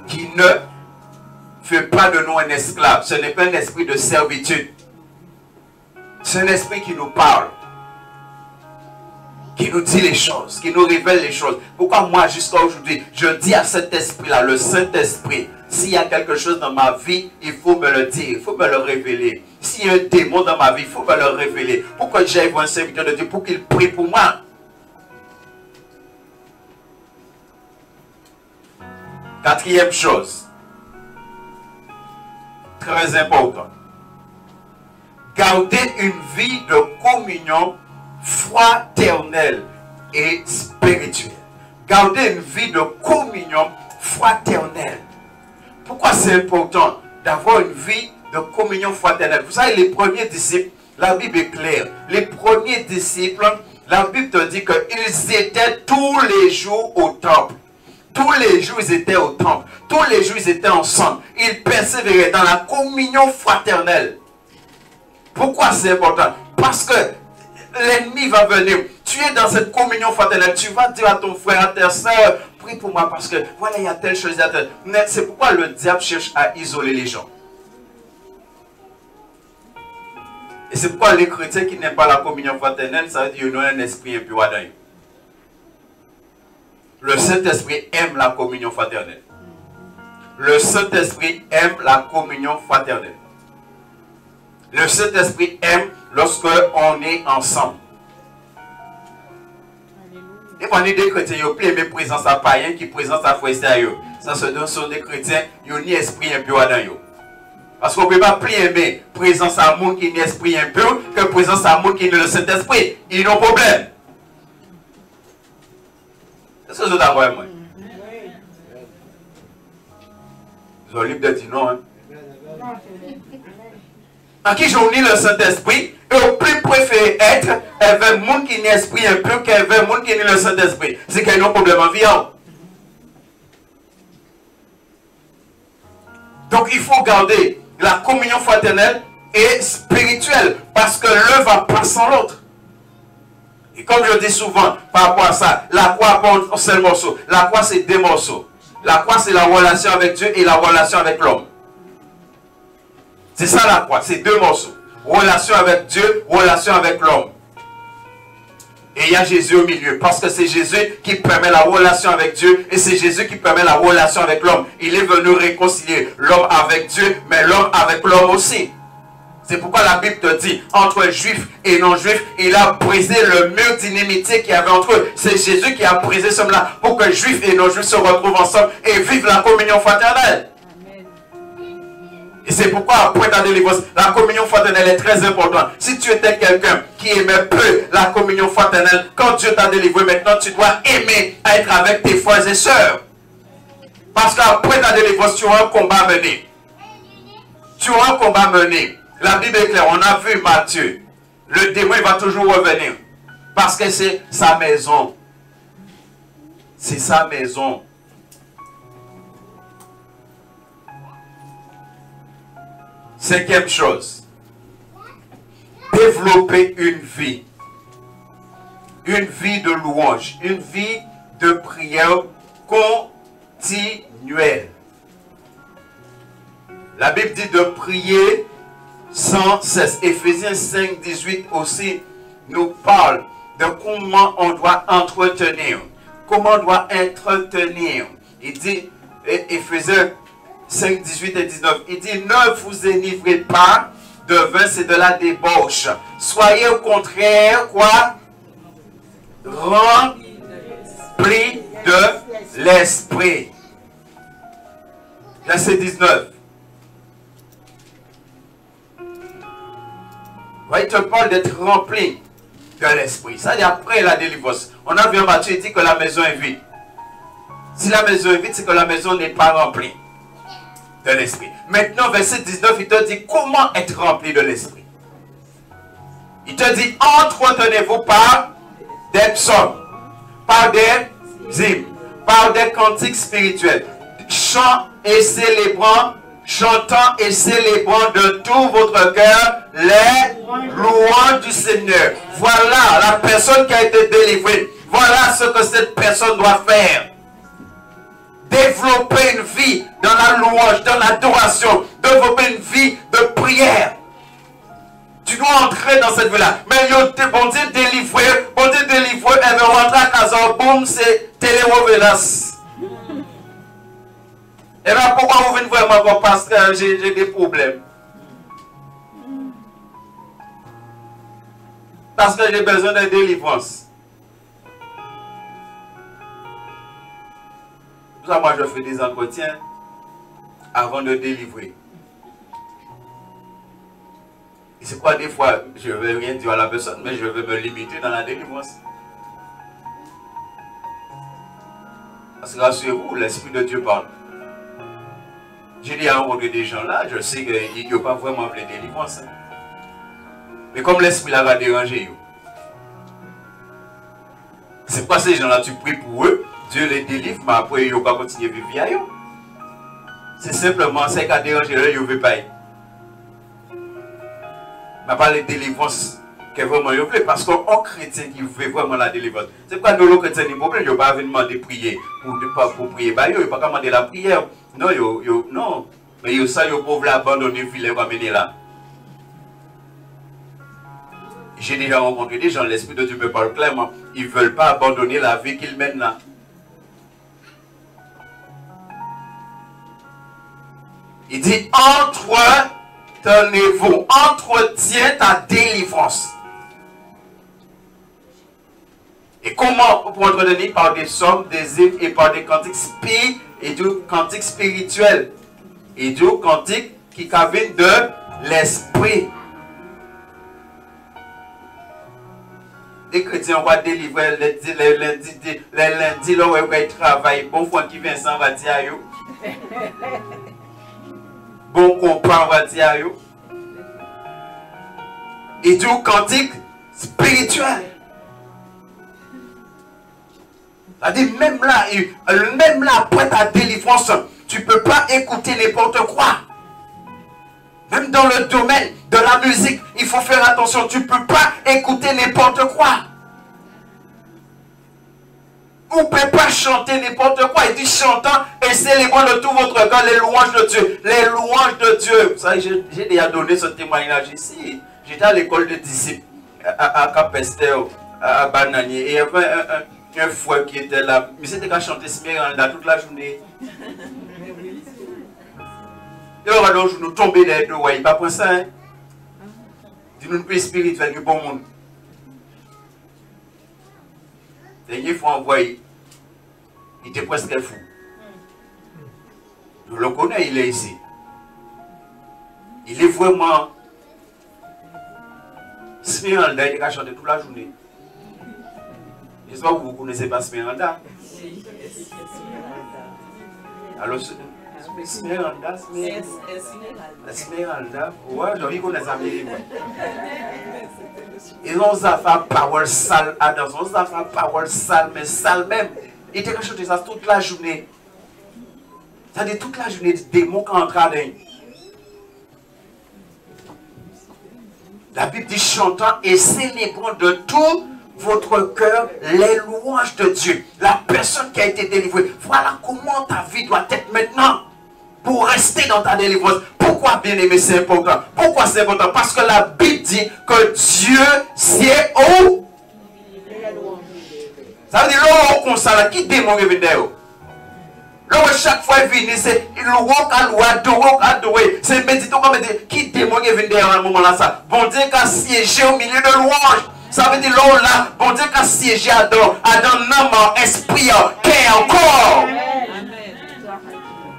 qui ne fait pas de nous un esclave. Ce n'est pas un esprit de servitude. C'est un esprit qui nous parle. Qui nous dit les choses, qui nous révèle les choses. Pourquoi moi, jusqu'à aujourd'hui, je dis à cet esprit-là, le Saint-Esprit, s'il y a quelque chose dans ma vie, il faut me le dire, il faut me le révéler. S'il y a un démon dans ma vie, il faut me le révéler. Pourquoi j'aille voir un serviteur de Dieu pour qu'il prie pour moi? Quatrième chose, très important, garder une vie de communion fraternelle et spirituelle. Garder une vie de communion fraternelle. Pourquoi c'est important d'avoir une vie de communion fraternelle? Vous savez, les premiers disciples, la Bible est claire. Les premiers disciples, la Bible te dit qu'ils étaient tous les jours au temple. Tous les jours, ils étaient au temple. Tous les jours, ils étaient ensemble. Ils persévéraient dans la communion fraternelle. Pourquoi c'est important? Parce que l'ennemi va venir. Tu es dans cette communion fraternelle. Tu vas dire à ton frère, à ta soeur, prie pour moi parce que voilà, il y a telle chose, il y a telle. C'est pourquoi le diable cherche à isoler les gens. Et c'est pourquoi les chrétiens qui n'aiment pas la communion fraternelle, ça veut dire qu'ils ont un esprit impur dans eux. Le Saint-Esprit aime la communion fraternelle. Le Saint-Esprit aime la communion fraternelle. Le Saint-Esprit aime lorsque on est ensemble. Et quand on est des chrétiens, ils ont plus aimé présence à païen qui présence à frère. Ça sont des chrétiens, ils ont ni esprit impur dans eux. Parce qu'on ne peut pas plus aimer présence à monde qui n'est esprit impur que présence à monde qui est le Saint-Esprit. Ils ont un problème. Est-ce que vous êtes d'accord avec moi? Ils ont libre de dire non. Hein? En qui j'unis le Saint-Esprit, et au plus préféré être avec un monde qui n'est esprit un peu qu'avec un monde qui n'est le Saint-Esprit. C'est qu'il y a un problème en vie. Donc il faut garder la communion fraternelle et spirituelle, parce que l'un va pas sans l'autre. Et comme je dis souvent par rapport à ça, la croix n'est pas un seul morceau. La croix c'est deux morceaux. La croix c'est la relation avec Dieu et la relation avec l'homme. C'est ça la croix, c'est deux morceaux. Relation avec Dieu, relation avec l'homme. Et il y a Jésus au milieu, parce que c'est Jésus qui permet la relation avec Dieu et c'est Jésus qui permet la relation avec l'homme. Il est venu réconcilier l'homme avec Dieu, mais l'homme avec l'homme aussi. C'est pourquoi la Bible te dit, entre juifs et non-juifs, il a brisé le mur d'inimitié qu'il y avait entre eux. C'est Jésus qui a brisé ce mur-là pour que juifs et non-juifs se retrouvent ensemble et vivent la communion fraternelle. Et c'est pourquoi après ta délivrance, la communion fraternelle est très importante. Si tu étais quelqu'un qui aimait peu la communion fraternelle, quand Dieu t'a délivré, maintenant tu dois aimer être avec tes frères et sœurs. Parce qu'après ta délivrance, tu auras un combat à mener. Tu auras un combat à mener. La Bible est claire, on a vu Matthieu. Le démon il va toujours revenir. Parce que c'est sa maison. C'est sa maison. Cinquième chose, développer une vie de louange, une vie de prière continuelle. La Bible dit de prier sans cesse. Éphésiens 5, 18 aussi nous parle de comment on doit entretenir. Comment on doit entretenir. Il dit, Éphésiens 5, 18 et 19, il dit, ne vous enivrez pas de vin, c'est de la débauche. Soyez au contraire, quoi? Remplis de l'esprit. Verset 19. Il te parle d'être rempli de l'esprit. Ça dit après la délivrance. On a vu en Matthieu, il dit que la maison est vide. Si la maison est vide, c'est que la maison n'est pas remplie de l'esprit. Maintenant, verset 19, il te dit comment être rempli de l'esprit. Il te dit, entretenez-vous par des psaumes, par des hymnes, par des cantiques spirituels, chant et célébrant, chantant et célébrant de tout votre cœur les louanges du Seigneur. Voilà la personne qui a été délivrée. Voilà ce que cette personne doit faire. Développer une vie dans la louange, dans l'adoration. Développer une vie de prière. Tu dois entrer dans cette vie-là. Mais bon Dieu délivré, elle veut rentrer à casa, boum, c'est télérovelas. Et là, pourquoi vous venez vraiment voir? Parce que j'ai des problèmes. Parce que j'ai besoin de délivrance. Pour ça, moi, je fais des entretiens avant de délivrer. Et c'est quoi, des fois, je ne vais rien dire à la personne, mais je vais me limiter dans la délivrance. Parce que rassurez-vous, l'Esprit de Dieu parle. J'ai dit à rencontrer des gens là, je sais qu'ils n'ont pas vraiment appelé délivrance. Mais comme l'Esprit là va déranger, c'est pas ces gens-là, tu pries pour eux, Dieu les délivre, mais après ils ne vont pas continuer à vivre via eux. C'est simplement ce qui a dérangé eux, ils ne veulent pas. Mais pas les délivrances que vraiment ils veulent, parce qu'un chrétien qui veut vraiment la délivrance, c'est pas nous les chrétiens, ils ne vont pas venir demander de prier pour prier, ils ne vont pas demander la prière. Non, non. Mais ça, ils peuvent l'abandonner, puis les ramener là. J'ai déjà rencontré des gens, l'Esprit de Dieu me parle clairement. Ils ne veulent pas abandonner la vie qu'ils mènent là. Il dit, entretenez-vous, entretiens ta délivrance. Et comment pour entretenir? Par des psaumes, des hymnes et par des cantiques spirituels. Et du cantique qui viennent de l'esprit. Les chrétiens vont délivrer les lundis, là où ils travaillent. Bon, fois qui vient sans va dire. bon compas, on va dire. Il dit au cantique spirituel. C'est-à-dire, même là, après ta délivrance, tu ne peux pas écouter n'importe quoi. Même dans le domaine de la musique, il faut faire attention. Tu ne peux pas écouter n'importe quoi. Vous ne pouvez pas chanter n'importe quoi. Il dit chantant et célébrant de tout votre cœur les louanges de Dieu. Les louanges de Dieu. Vous savez, j'ai déjà donné ce témoignage ici. J'étais à l'école de disciples à Capestel, à Bananier. Et il y avait un fouet qui était là. Mais c'était qu'à chanter Smiranda toute la journée. Et on va donc nous tomber dans les deux. Il n'y a pas pour ça. Dis-nous une peu spirituel que bon monde. Dernière fois envoyé, il était presque fou. Je le connais, il est ici. Il est vraiment Smiranda, il a chanté toute la journée. J'espère que vous ne connaissez pas Smiranda. Alors, Smiranda, ouais, je connais ça. Ils ont fait power sale à danser, ils ont fait power sale, mais sale même. Il était chanté ça toute la journée. C'est-à-dire toute la journée, des démons qui entrent à l'œil. La Bible dit chantant et célébrant de tout votre cœur les louanges de Dieu. La personne qui a été délivrée. Voilà comment ta vie doit être maintenant pour rester dans ta délivrance. Pourquoi, bien aimé, c'est important? Pourquoi c'est important? Parce que la Bible dit que Dieu sait où. Ça veut dire, là, on constate qui démon est venu. Là, chaque fois il vient, c'est c'est méditant comme qui démon est venu à un moment là. Ça. Bon Dieu qui a siégé au milieu de louanges. Ça veut dire là, bon Dieu qui a siégé à dans âme, esprit, cœur, corps.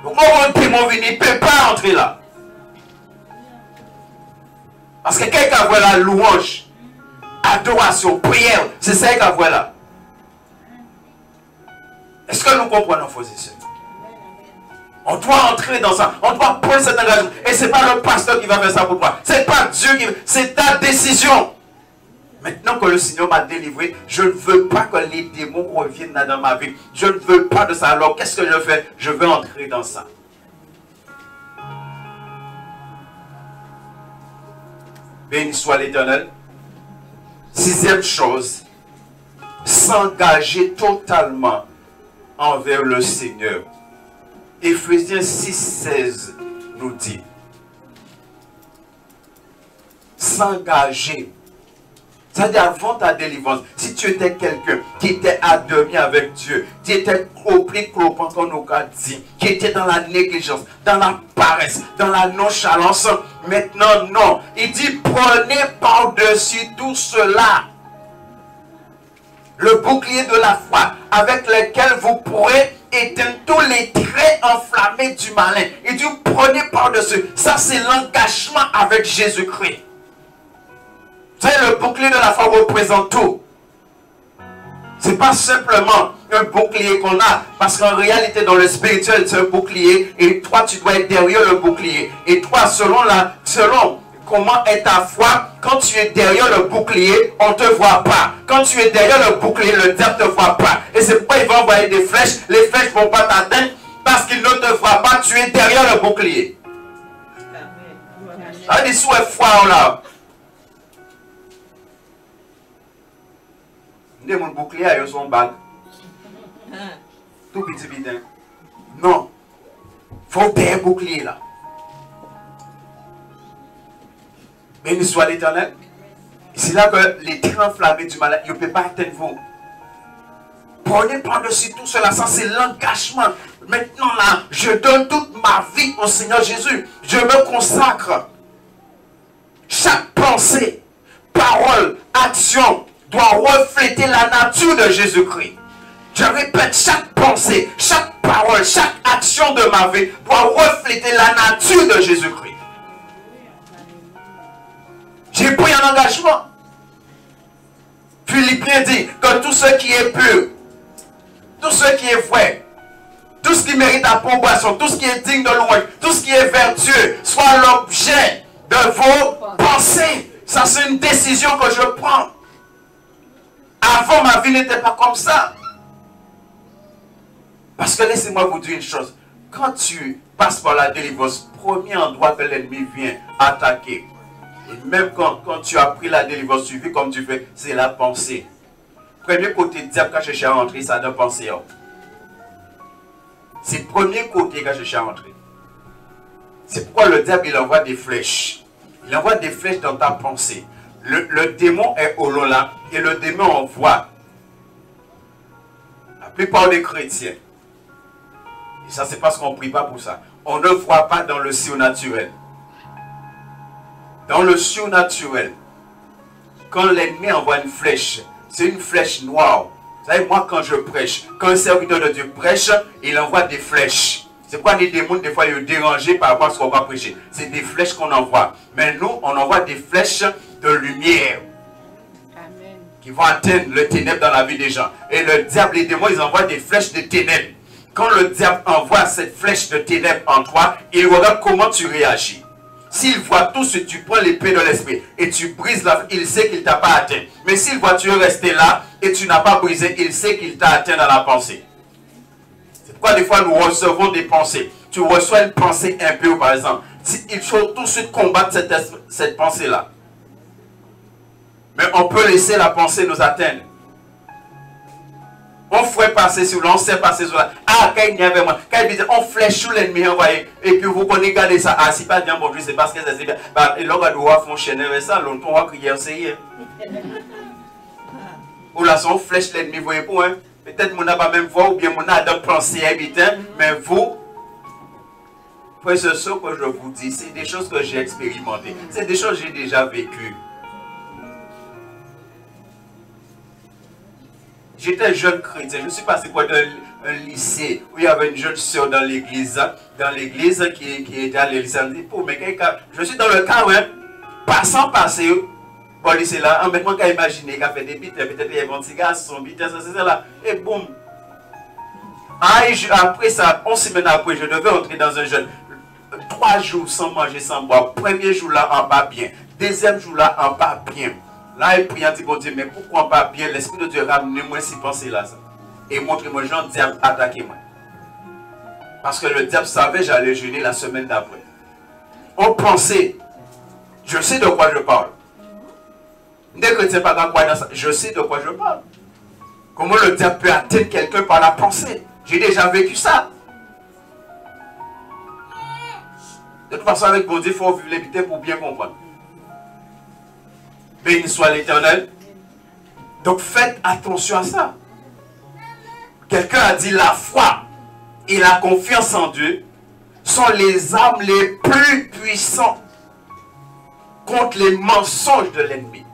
Donc, quand un démon vient, il ne peut pas entrer là. Parce que quelqu'un voit la louange, adoration, prière, c'est ça qu'il voit là. Est-ce que nous comprenons, frères et sœurs? On doit entrer dans ça. On doit prendre cet engagement. Et ce n'est pas le pasteur qui va faire ça pour toi. Ce n'est pas Dieu qui... C'est ta décision. Maintenant que le Seigneur m'a délivré, je ne veux pas que les démons reviennent dans ma vie. Je ne veux pas de ça. Alors, qu'est-ce que je fais? Je veux entrer dans ça. Béni soit l'Éternel. Sixième chose, s'engager totalement envers le Seigneur. Éphésiens 6,16 nous dit, s'engager. C'est-à-dire avant ta délivrance, si tu étais quelqu'un qui était à demi avec Dieu, qui était clopant comme on a dit, qui était dans la négligence, dans la paresse, dans la nonchalance, maintenant non. Il dit prenez par-dessus tout cela le bouclier de la foi avec lequel vous pourrez éteindre tous les traits enflammés du malin. Il dit prenez par-dessus. Ça c'est l'engagement avec Jésus-Christ. Vous savez, le bouclier de la foi représente tout. Ce n'est pas simplement un bouclier qu'on a, parce qu'en réalité, dans le spirituel, c'est un bouclier, et toi, tu dois être derrière le bouclier. Et toi, selon comment est ta foi, quand tu es derrière le bouclier, on ne te voit pas. Quand tu es derrière le bouclier, le diable ne te voit pas. Et c'est pourquoi il va envoyer des flèches. Les flèches ne vont pas t'atteindre, parce qu'il ne te voit pas, tu es derrière le bouclier. Ça dit, sous foi là. Mon bouclier a son bague. Tout petit bidin. Non. Il faut payer un bouclier là. Béni soit l'Éternel. C'est là que les traits enflammés du malade, il ne peut pas atteindre vous. Prenez par-dessus tout cela. Ça, c'est l'engagement. Maintenant là, je donne toute ma vie au Seigneur Jésus. Je me consacre. Chaque pensée, parole, action doit refléter la nature de Jésus-Christ. Je répète, chaque pensée, chaque parole, chaque action de ma vie doit refléter la nature de Jésus-Christ. J'ai pris un engagement. Philippiens dit que tout ce qui est pur, tout ce qui est vrai, tout tout ce qui mérite approbation, tout ce qui est digne de louange, tout ce qui est vertueux, soit l'objet de vos pensées. Ça, c'est une décision que je prends. Avant, ma vie n'était pas comme ça. Parce que laissez-moi vous dire une chose. Quand tu passes par la délivrance, premier endroit que l'ennemi vient attaquer, et même quand tu as pris la délivrance, tu vis comme tu fais, c'est la pensée. Premier côté, diable quand je cherche à rentrer, ça doit penser. C'est le premier côté quand je cherche à rentrer. C'est pourquoi le diable, il envoie des flèches. Il envoie des flèches dans ta pensée. Le démon est au lola et le démon envoie. La plupart des chrétiens, et ça c'est parce qu'on ne prie pas pour ça, on ne voit pas dans le surnaturel. Dans le surnaturel, quand l'ennemi envoie une flèche, c'est une flèche noire. Vous savez, moi quand je prêche, quand un serviteur de Dieu prêche, il envoie des flèches. C'est quoi les démons, des fois, ils sont dérangés par rapport à ce qu'on va prêcher. C'est des flèches qu'on envoie. Mais nous, on envoie des flèches de lumière. Amen. Qui vont atteindre le ténèbre dans la vie des gens. Et le diable, les démons, ils envoient des flèches de ténèbres. Quand le diable envoie cette flèche de ténèbres en toi, il regarde comment tu réagis. S'il voit tout ce que tu prends l'épée de l'esprit et tu brises la... il sait qu'il ne t'a pas atteint. Mais s'il voit tu es resté là et tu n'as pas brisé, il sait qu'il t'a atteint dans la pensée. C'est pourquoi des fois nous recevons des pensées. Tu reçois une pensée impure par exemple. Il faut tout de suite combattre cette pensée-là. Mais on peut laisser la pensée nous atteindre. On ferait passer sur là, on sait passer sur là. Ah, quand il y avait moi, quand il disait, on flèche sur l'ennemi envoyé. Et puis vous connaissez, regardez ça. Ah, si pas bien bon, c'est parce que c'est bien. Bah, et là, on va fonctionner avec ça. Longtemps, on va crier, c'est ou là, on flèche l'ennemi, vous voyez pas, hein. Peut-être qu'on n'a pas même voix, ou bien on a d'autres pensées habitants. Mais vous, c'est ce que je vous dis. C'est des choses que j'ai expérimentées. C'est des choses que j'ai déjà vécues. J'étais jeune chrétien, je suis passé par un lycée où il y avait une jeune soeur dans l'église qui était à l'église. Elle me dit, mais je suis dans le cas, ouais, passant passé, bon lycée là, en même temps qu'à imaginer qu'elle fait des bites, peut-être il y a un petit gars, son bite, c'est là, et boum. Après ça, 11 semaines après, je devais entrer dans un jeûne. 3 jours sans manger, sans boire. Premier jour là, en bas bien. Deuxième jour là, en bas bien. Là, il prie, il dit, bon Dieu, mais pourquoi pas bien l'Esprit de Dieu ramenez-moi ces pensées-là. Et montrez-moi, Jean, diable, attaquez-moi. Parce que le diable savait j'allais jeûner la semaine d'après. On pensait, je sais de quoi je parle. Dès que tu n'es pas dans quoi dans ça, je sais de quoi je parle. Comment le diable peut atteindre quelqu'un par la pensée? J'ai déjà vécu ça. De toute façon, avec bon Dieu, il faut vivre l'éviter pour bien comprendre. Béni soit l'Éternel. Donc faites attention à ça. Quelqu'un a dit la foi et la confiance en Dieu sont les armes les plus puissantes contre les mensonges de l'ennemi.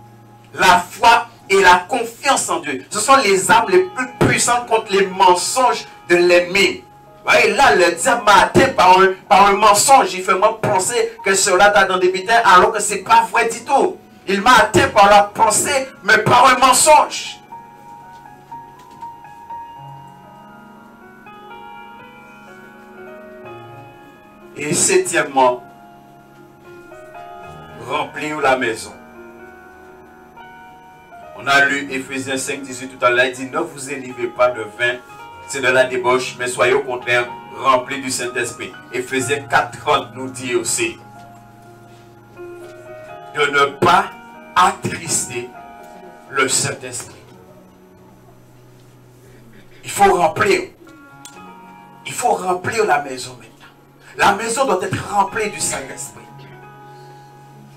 La foi et la confiance en Dieu, ce sont les armes les plus puissantes contre les mensonges de l'ennemi. Et là, le diable m'a atteint par un mensonge. Il fait moi penser que cela t'a dans des bitains alors que ce n'est pas vrai du tout. Il m'a atteint par la pensée, mais par un mensonge. Et septièmement, remplir la maison. On a lu Éphésiens 5, 18 tout à l'heure. Il dit, ne vous élivrez pas de vin, c'est de la débauche, mais soyez au contraire remplis du Saint-Esprit. Éphésiens 4, 30 nous dit aussi de ne pas attrister le Saint-Esprit. Il faut remplir. Il faut remplir la maison maintenant. La maison doit être remplie du Saint-Esprit.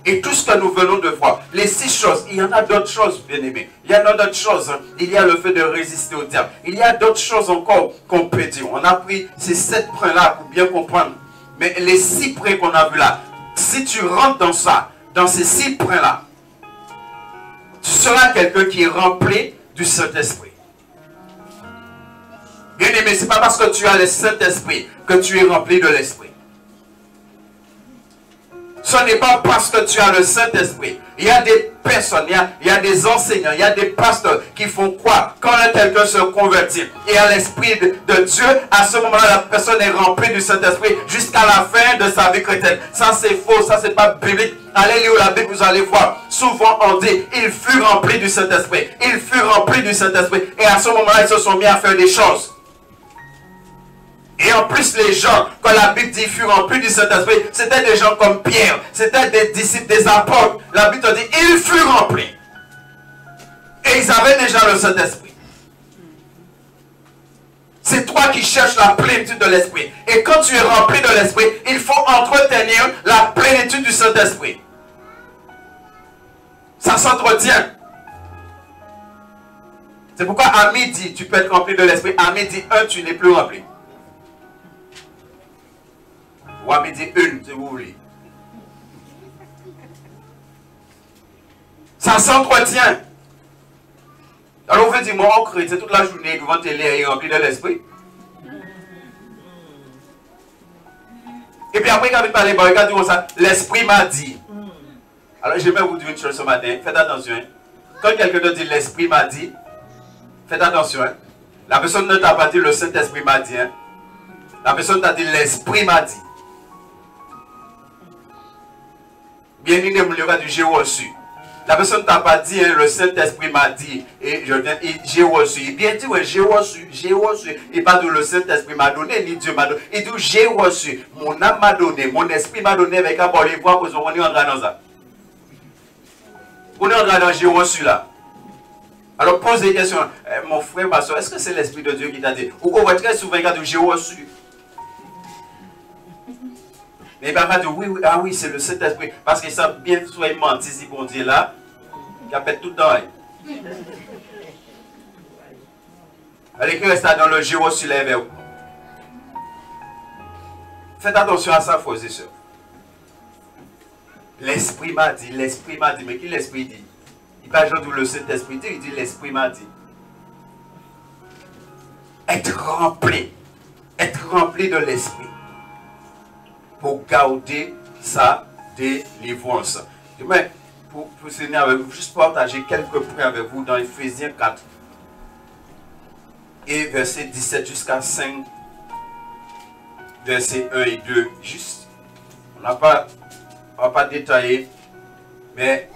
Et tout ce que nous venons de voir, les 6 choses, il y en a d'autres choses, bien aimés. Il y en a d'autres choses. Il y a le fait de résister au diable. Il y a d'autres choses encore qu'on peut dire. On a pris ces 7 points-là pour bien comprendre. Mais les 6 points qu'on a vus là, si tu rentres dans ça, dans ces 6 points-là, tu seras quelqu'un qui est rempli du Saint-Esprit. Bien aimé, ce n'est pas parce que tu as le Saint-Esprit que tu es rempli de l'Esprit. Ce n'est pas parce que tu as le Saint-Esprit Il y a des personnes, il y a des enseignants, il y a des pasteurs qui font quoi? Quand quelqu'un se convertit et à l'Esprit de Dieu, à ce moment-là, la personne est remplie du Saint-Esprit jusqu'à la fin de sa vie chrétienne. Ça, c'est faux, ça, c'est pas biblique. Allez lire la Bible, vous allez voir. Souvent, on dit, il fut rempli du Saint-Esprit. Il fut rempli du Saint-Esprit. Et à ce moment-là, ils se sont mis à faire des choses. Et en plus, les gens, quand la Bible dit furent remplis du Saint-Esprit, c'était des gens comme Pierre, c'était des disciples, des apôtres. La Bible dit, ils furent remplis. Et ils avaient déjà le Saint-Esprit. C'est toi qui cherches la plénitude de l'Esprit. Et quand tu es rempli de l'Esprit, il faut entretenir la plénitude du Saint-Esprit. Ça s'entretient. C'est pourquoi à midi, tu peux être rempli de l'Esprit. À midi 1, tu n'es plus rempli. Ou à midi 1, si vous voulez. Ça s'entretient. Alors vous dites, moi, on chrétien toute la journée devant télé et rempli de l'esprit. Et puis après, quand vous parlez, regardez ça, l'esprit m'a dit. Alors j'aimerais vous dire une chose ce matin, faites attention. Hein. Quand quelqu'un te dit l'esprit m'a dit, faites attention. Hein. La personne ne t'a pas dit le Saint-Esprit m'a dit. Hein. La personne t'a dit l'esprit m'a dit. Bien évidemment, j'ai reçu. La personne ne t'a pas dit, hein, le Saint-Esprit m'a dit, et j'ai reçu. Il bien dit, ouais, j'ai reçu. Et pas de le Saint-Esprit m'a donné, ni Dieu m'a donné. Il dit, j'ai reçu. Mon âme m'a donné, mon esprit m'a donné avec un bon les voix, parce qu'on est en train dans ça. On est en train dans j'ai reçu là. Alors pose des questions. Mon frère, ma soeur, est-ce que c'est l'Esprit de Dieu qui t'a dit? Ou qu'on voit très souvent, il dit, j'ai reçu. Mais il va dire, oui, oui, ah oui, c'est le Saint-Esprit. Parce qu'il sait bien soit menti si bon Dieu là, il a fait tout le temps. Allez, qui reste dans le j'ai reçu les verbes. Faites attention à ça, frères et sœurs. L'Esprit m'a dit, mais qui l'Esprit dit? Il va genre le Saint-Esprit dit, il dit l'Esprit m'a dit. Être rempli de l'Esprit pour garder sa délivrance. Mais pour finir avec vous, juste partager quelques points avec vous dans Ephésiens 4 et verset 17 jusqu'à 5, verset 1 et 2. Juste, on ne va pas détailler, mais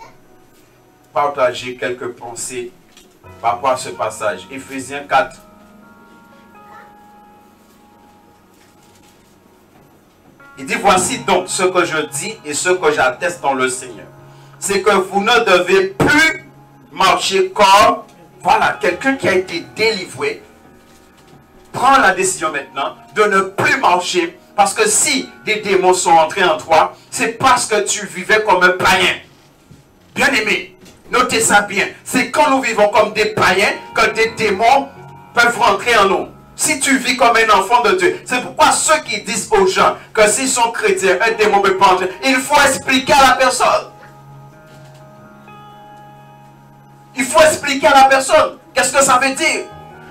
partager quelques pensées par rapport à ce passage. Ephésiens 4. Il dit, voici donc ce que je dis et ce que j'atteste dans le Seigneur. C'est que vous ne devez plus marcher comme, voilà, quelqu'un qui a été délivré. Prends la décision maintenant de ne plus marcher. Parce que si des démons sont entrés en toi, c'est parce que tu vivais comme un païen. Bien aimé, notez ça bien. C'est quand nous vivons comme des païens que des démons peuvent rentrer en nous. Si tu vis comme un enfant de Dieu, c'est pourquoi ceux qui disent aux gens que s'ils sont chrétiens, un démon ne peut pas entrer, il faut expliquer à la personne. Il faut expliquer à la personne. Qu'est-ce que ça veut dire?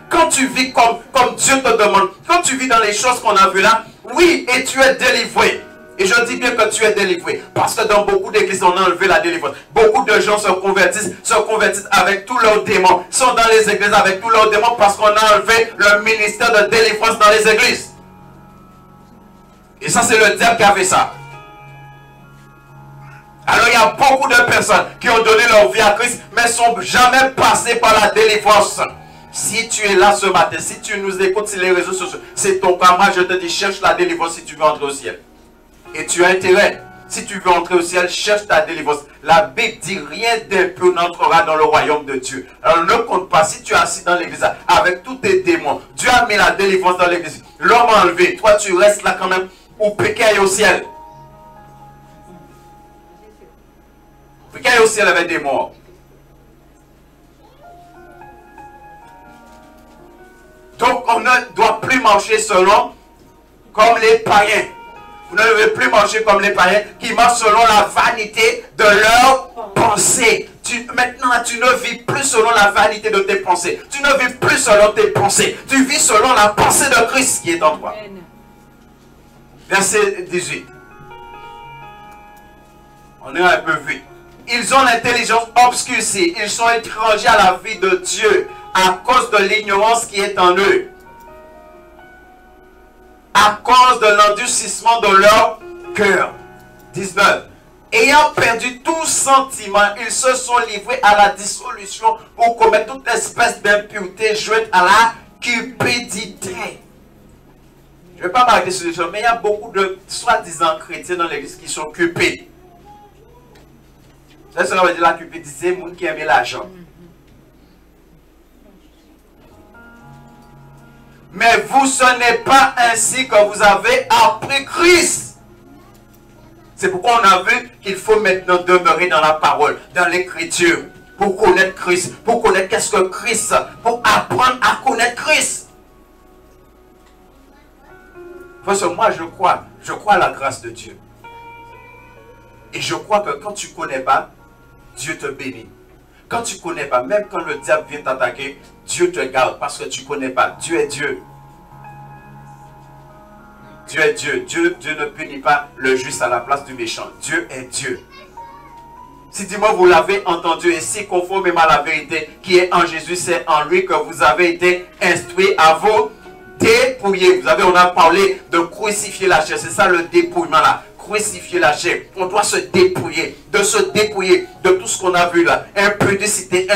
Quand tu vis comme Dieu te demande, quand tu vis dans les choses qu'on a vues là, oui, et tu es délivré. Et je dis bien que tu es délivré. Parce que dans beaucoup d'églises, on a enlevé la délivrance. Beaucoup de gens se convertissent avec tous leurs démons. Sont dans les églises avec tous leurs démons parce qu'on a enlevé le ministère de délivrance dans les églises. Et ça, c'est le diable qui a fait ça. Alors, il y a beaucoup de personnes qui ont donné leur vie à Christ, mais ne sont jamais passées par la délivrance. Si tu es là ce matin, si tu nous écoutes sur les réseaux sociaux, c'est ton camarade, je te dis, cherche la délivrance si tu veux entrer au ciel. Et tu as intérêt. Si tu veux entrer au ciel, cherche ta délivrance. La Bible dit, rien d'impur n'entrera dans le royaume de Dieu. Alors ne compte pas, si tu es assis dans l'église avec tous tes démons, Dieu a mis la délivrance dans l'église. L'homme a enlevé, toi tu restes là quand même, ou pécaille au ciel. Pécaille au ciel avec des morts. Donc on ne doit plus marcher selon comme les païens. Vous ne devez plus marcher comme les païens qui marchent selon la vanité de leurs pensées. Maintenant, tu ne vis plus selon la vanité de tes pensées. Tu ne vis plus selon tes pensées. Tu vis selon la pensée de Christ qui est en toi. Verset 18. On est un peu vite. Ils ont l'intelligence obscurcie. Ils sont étrangers à la vie de Dieu à cause de l'ignorance qui est en eux. À cause de l'endurcissement de leur cœur. 19. Ayant perdu tout sentiment, ils se sont livrés à la dissolution pour commettre toute espèce d'impureté jointe à la cupidité. Je ne vais pas m'arrêter sur les choses, mais il y a beaucoup de soi-disant chrétiens dans l'église qui sont cupides. Ça veut dire la cupidité, c'est le monde qui aime l'argent. Mais vous, ce n'est pas ainsi que vous avez appris Christ. C'est pourquoi on a vu qu'il faut maintenant demeurer dans la parole, dans l'écriture, pour connaître Christ, pour connaître qu'est-ce que Christ, pour apprendre à connaître Christ. Parce que moi, je crois à la grâce de Dieu. Et je crois que quand tu ne connais pas, Dieu te bénit. Quand tu ne connais pas, même quand le diable vient t'attaquer, Dieu te garde parce que tu ne connais pas. Dieu est Dieu. Dieu est Dieu. Dieu ne punit pas le juste à la place du méchant. Dieu est Dieu. Si dis-moi vous l'avez entendu et si conformément à la vérité qui est en Jésus, c'est en lui que vous avez été instruits à vous dépouiller. On a parlé de crucifier la chair. C'est ça le dépouillement là. Crucifier la chair. On doit se dépouiller de tout ce qu'on a vu là. Impudicité,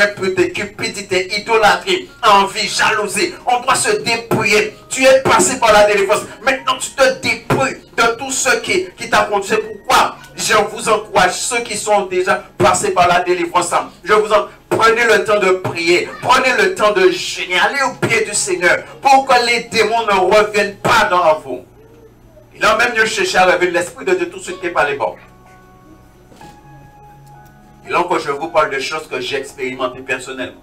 cupidité, idolâtrie, envie, jalousie. On doit se dépouiller. Tu es passé par la délivrance. Maintenant tu te dépouilles de tout ce qui t'a conduit. C'est pourquoi je vous encourage, ceux qui sont déjà passés par la délivrance, je vous encourage. Prenez le temps de prier. Prenez le temps de jeûner. Allez au pied du Seigneur pour que les démons ne reviennent pas dans vous. Il a même mieux cherché à révéler l'Esprit de Dieu tout ce qui n'est pas les bons. Et là encore, je vous parle de choses que j'ai expérimentées personnellement.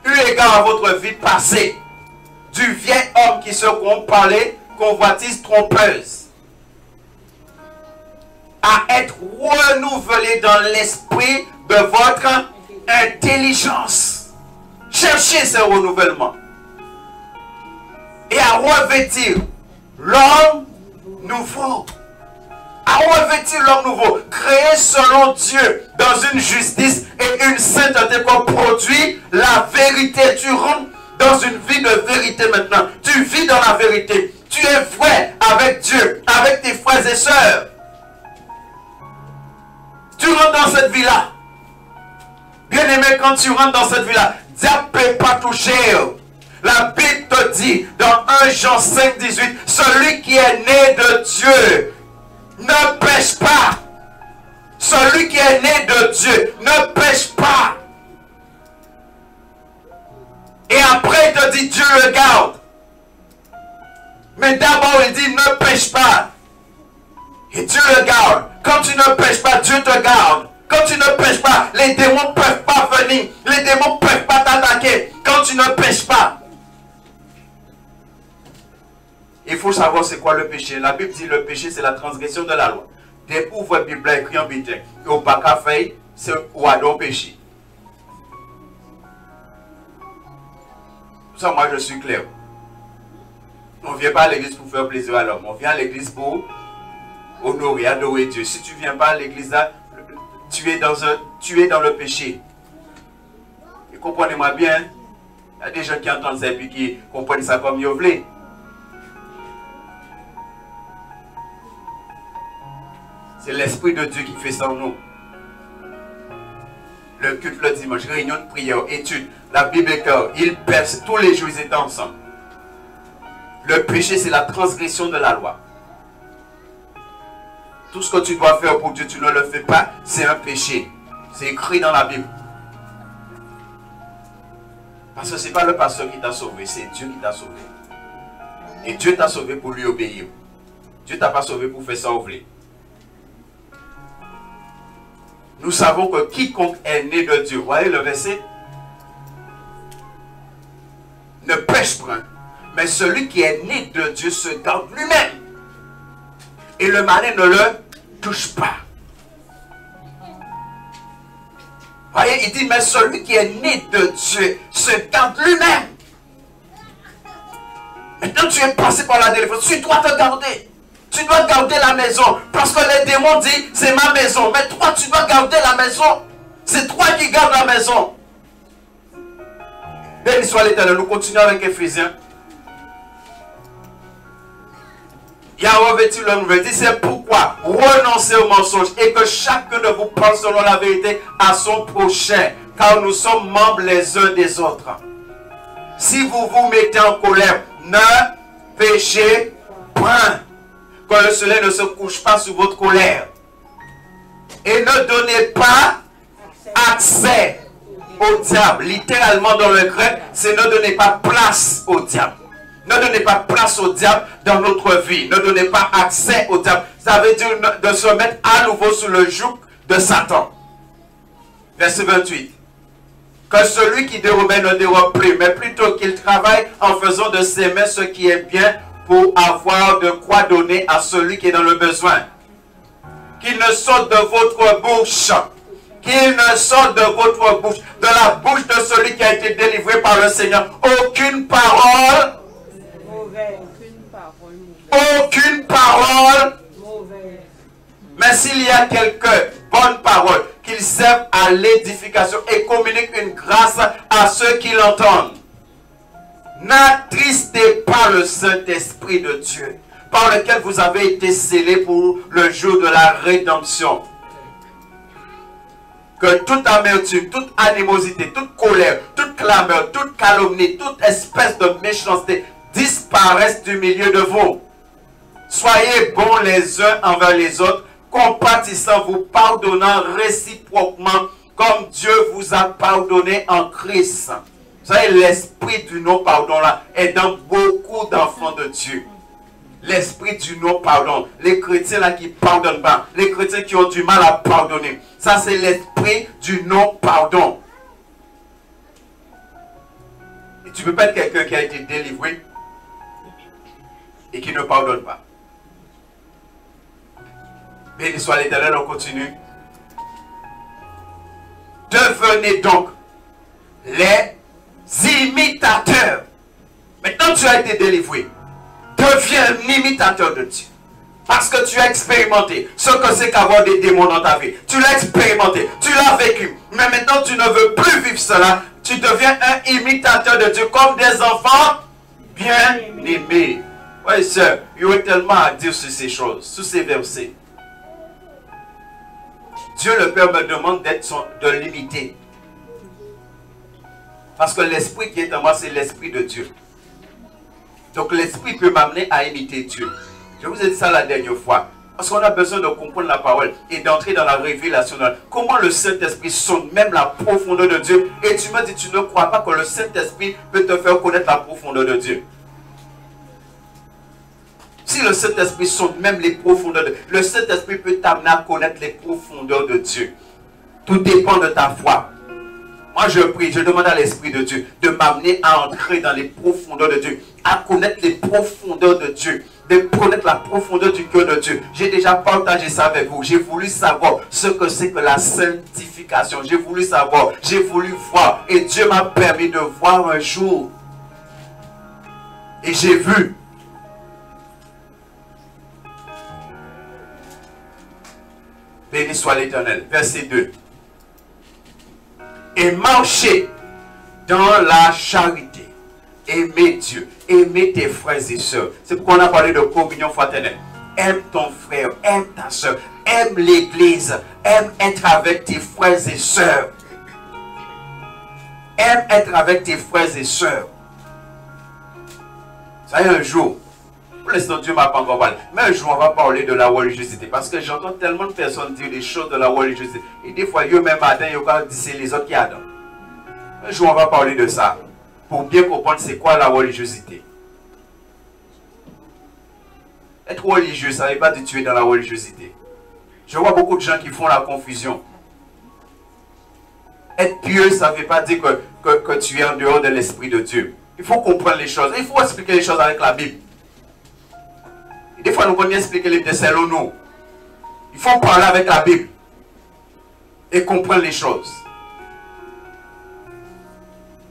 Eu égard à votre vie passée, du vieil homme qui se corrompt par les convoitises trompeuses, à être renouvelé dans l'esprit de votre intelligence. Cherchez ce renouvellement. Et à revêtir l'homme nouveau. À revêtir l'homme nouveau. Créé selon Dieu dans une justice et une sainteté qu'on produit la vérité. Tu rentres dans une vie de vérité maintenant. Tu vis dans la vérité. Tu es vrai avec Dieu, avec tes frères et sœurs. Tu rentres dans cette vie-là. Bien aimé, quand tu rentres dans cette vie-là, diable ne peut pas toucher. La Bible te dit dans 1 Jean 5, 18, celui qui est né de Dieu ne pêche pas. Celui qui est né de Dieu ne pêche pas. Et après il te dit Dieu le garde. Mais d'abord il dit ne pêche pas. Et Dieu le garde. Quand tu ne pêches pas, Dieu te garde. Quand tu ne pêches pas, les démons ne peuvent pas venir. Les démons ne peuvent pas t'attaquer. Quand tu ne pêches pas. Il faut savoir c'est quoi le péché. La Bible dit le péché c'est la transgression de la loi. Dès pour votre Bible écrit en bitin. Et au pas qu'à faire, c'est ou à don péché. Pour ça, moi je suis clair. On ne vient pas à l'église pour faire plaisir à l'homme. On vient à l'église pour honorer, adorer Dieu. Si tu ne viens pas à l'église là, tu es dans le péché. Et comprenez-moi bien, il y a des gens qui entendent ça et puis qui comprennent ça comme ils veulent. C'est l'Esprit de Dieu qui fait ça en nous. Le culte le dimanche, réunion de prière, étude, la Bible et cœur, ils percent tous les jours, ils étaient ensemble. Le péché, c'est la transgression de la loi. Tout ce que tu dois faire pour Dieu, tu ne le fais pas, c'est un péché. C'est écrit dans la Bible. Parce que ce n'est pas le pasteur qui t'a sauvé, c'est Dieu qui t'a sauvé. Et Dieu t'a sauvé pour lui obéir. Dieu ne t'a pas sauvé pour faire ça au blé. Nous savons que quiconque est né de Dieu, voyez le verset, ne pêche point, mais celui qui est né de Dieu se garde lui-même. Et le malin ne le touche pas. Voyez, il dit, mais celui qui est né de Dieu se garde lui-même. Maintenant, tu es passé par la délivrance, tu dois te garder. Tu dois garder la maison. Parce que les démons disent, c'est ma maison. Mais toi, tu dois garder la maison. C'est toi qui gardes la maison. Béni soit l'Éternel. Nous continuons avec Éphésiens. Yahweh vêtu la nouvelle. C'est pourquoi renoncez au mensonge et que chacun de vous parle selon la vérité à son prochain. Car nous sommes membres les uns des autres. Si vous vous mettez en colère, ne péchez point. Que le soleil ne se couche pas sur votre colère. Et ne donnez pas accès au diable. Littéralement dans le grec, c'est ne donnez pas place au diable. Ne donnez pas place au diable dans notre vie. Ne donnez pas accès au diable. Ça veut dire de se mettre à nouveau sous le joug de Satan. Verset 28. Que celui qui dérobe ne dérobe plus, mais plutôt qu'il travaille en faisant de ses mains ce qui est bien pour avoir de quoi donner à celui qui est dans le besoin. Qu'il ne sorte de votre bouche. Qu'il ne sorte de votre bouche, de la bouche de celui qui a été délivré par le Seigneur, aucune parole mauvaise. Aucune parole mauvaise. Mais s'il y a quelques bonnes paroles, qu'ils servent à l'édification et communiquent une grâce à ceux qui l'entendent. N'attristez pas le Saint-Esprit de Dieu, par lequel vous avez été scellés pour le jour de la rédemption. Que toute amertume, toute animosité, toute colère, toute clameur, toute calomnie, toute espèce de méchanceté disparaissent du milieu de vous. Soyez bons les uns envers les autres, compatissant, vous pardonnant réciproquement, comme Dieu vous a pardonné en Christ. Vous savez, l'esprit du non-pardon là est dans beaucoup d'enfants de Dieu. L'esprit du non-pardon. Les chrétiens là qui ne pardonnent pas. Les chrétiens qui ont du mal à pardonner. Ça, c'est l'esprit du non-pardon. Et tu ne peux pas être quelqu'un qui a été délivré et qui ne pardonne pas. Béni soit l'Éternel, on continue. Devenez donc les imitateurs. Maintenant, tu as été délivré. Deviens un imitateur de Dieu. Parce que tu as expérimenté ce que c'est qu'avoir des démons dans ta vie. Tu l'as expérimenté, tu l'as vécu. Mais maintenant, tu ne veux plus vivre cela. Tu deviens un imitateur de Dieu comme des enfants bien-aimés. Oui, sœur, il y aurait tellement à dire sur ces choses, sur ces versets. Dieu le Père me demande de l'imiter. Parce que l'esprit qui est en moi, c'est l'esprit de Dieu. Donc l'esprit peut m'amener à imiter Dieu. Je vous ai dit ça la dernière fois. Parce qu'on a besoin de comprendre la parole et d'entrer dans la révélation. Comment le Saint-Esprit sonde même la profondeur de Dieu. Et tu me dis, tu ne crois pas que le Saint-Esprit peut te faire connaître la profondeur de Dieu. Si le Saint-Esprit sonde même les profondeurs de Dieu, le Saint-Esprit peut t'amener à connaître les profondeurs de Dieu. Tout dépend de ta foi. Moi je prie, je demande à l'Esprit de Dieu de m'amener à entrer dans les profondeurs de Dieu, à connaître les profondeurs de Dieu, de connaître la profondeur du cœur de Dieu. J'ai déjà partagé ça avec vous. J'ai voulu savoir ce que c'est que la sanctification. J'ai voulu savoir, j'ai voulu voir. Et Dieu m'a permis de voir un jour. Et j'ai vu. Béni soit l'Éternel. Verset 2. Et marchez dans la charité. Aimez Dieu. Aimez tes frères et sœurs. C'est pourquoi on a parlé de communion fraternelle. Aime ton frère. Aime ta sœur. Aime l'église. Aime être avec tes frères et sœurs. Aime être avec tes frères et sœurs. Ça y est, un jour. Pour l'instant, Dieu m'a pas encore parlé. Mais un jour, on va parler de la religiosité. Parce que j'entends tellement de personnes dire des choses de la religiosité. Et des fois, eux-mêmes matin, ils vont dire c'est les autres qui adorent. Un jour, on va parler de ça. Pour bien comprendre c'est quoi la religiosité. Être religieux, ça ne veut pas dire que tu es dans la religiosité. Je vois beaucoup de gens qui font la confusion. Être pieux, ça ne veut pas dire que tu es en dehors de l'esprit de Dieu. Il faut comprendre les choses. Il faut expliquer les choses avec la Bible. Et des fois, nous connaissons expliquer les versets selon nous. Il faut parler avec la Bible. Et comprendre les choses.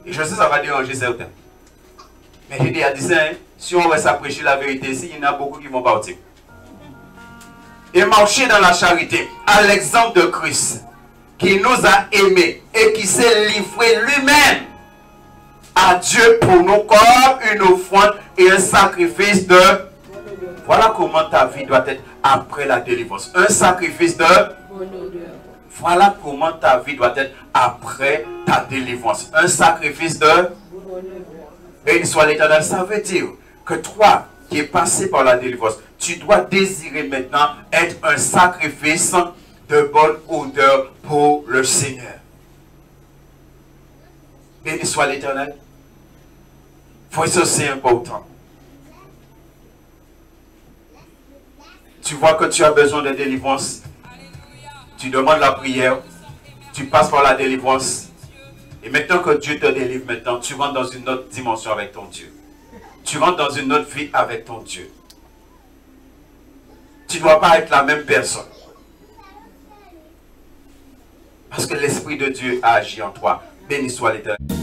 Et je sais ça va déranger certains. Mais j'ai dit à 10 ans, si on reste à prêcher la vérité ici, il y en a beaucoup qui vont partir. et marcher dans la charité, à l'exemple de Christ, qui nous a aimés et qui s'est livré lui-même à Dieu pour nous comme une offrande et un sacrifice de... Voilà comment ta vie doit être après la délivrance. Un sacrifice de... Voilà comment ta vie doit être après ta délivrance. Un sacrifice de... Béni soit l'Éternel. Ça veut dire que toi qui es passé par la délivrance, tu dois désirer maintenant être un sacrifice de bonne odeur pour le Seigneur. Béni soit l'Éternel. Voici aussi important. Tu vois que tu as besoin de délivrance. Tu demandes la prière. Tu passes par la délivrance. Et maintenant que Dieu te délivre, maintenant, tu rentres dans une autre dimension avec ton Dieu. Tu rentres dans une autre vie avec ton Dieu. Tu ne dois pas être la même personne. Parce que l'Esprit de Dieu a agi en toi. Béni soit l'Éternel.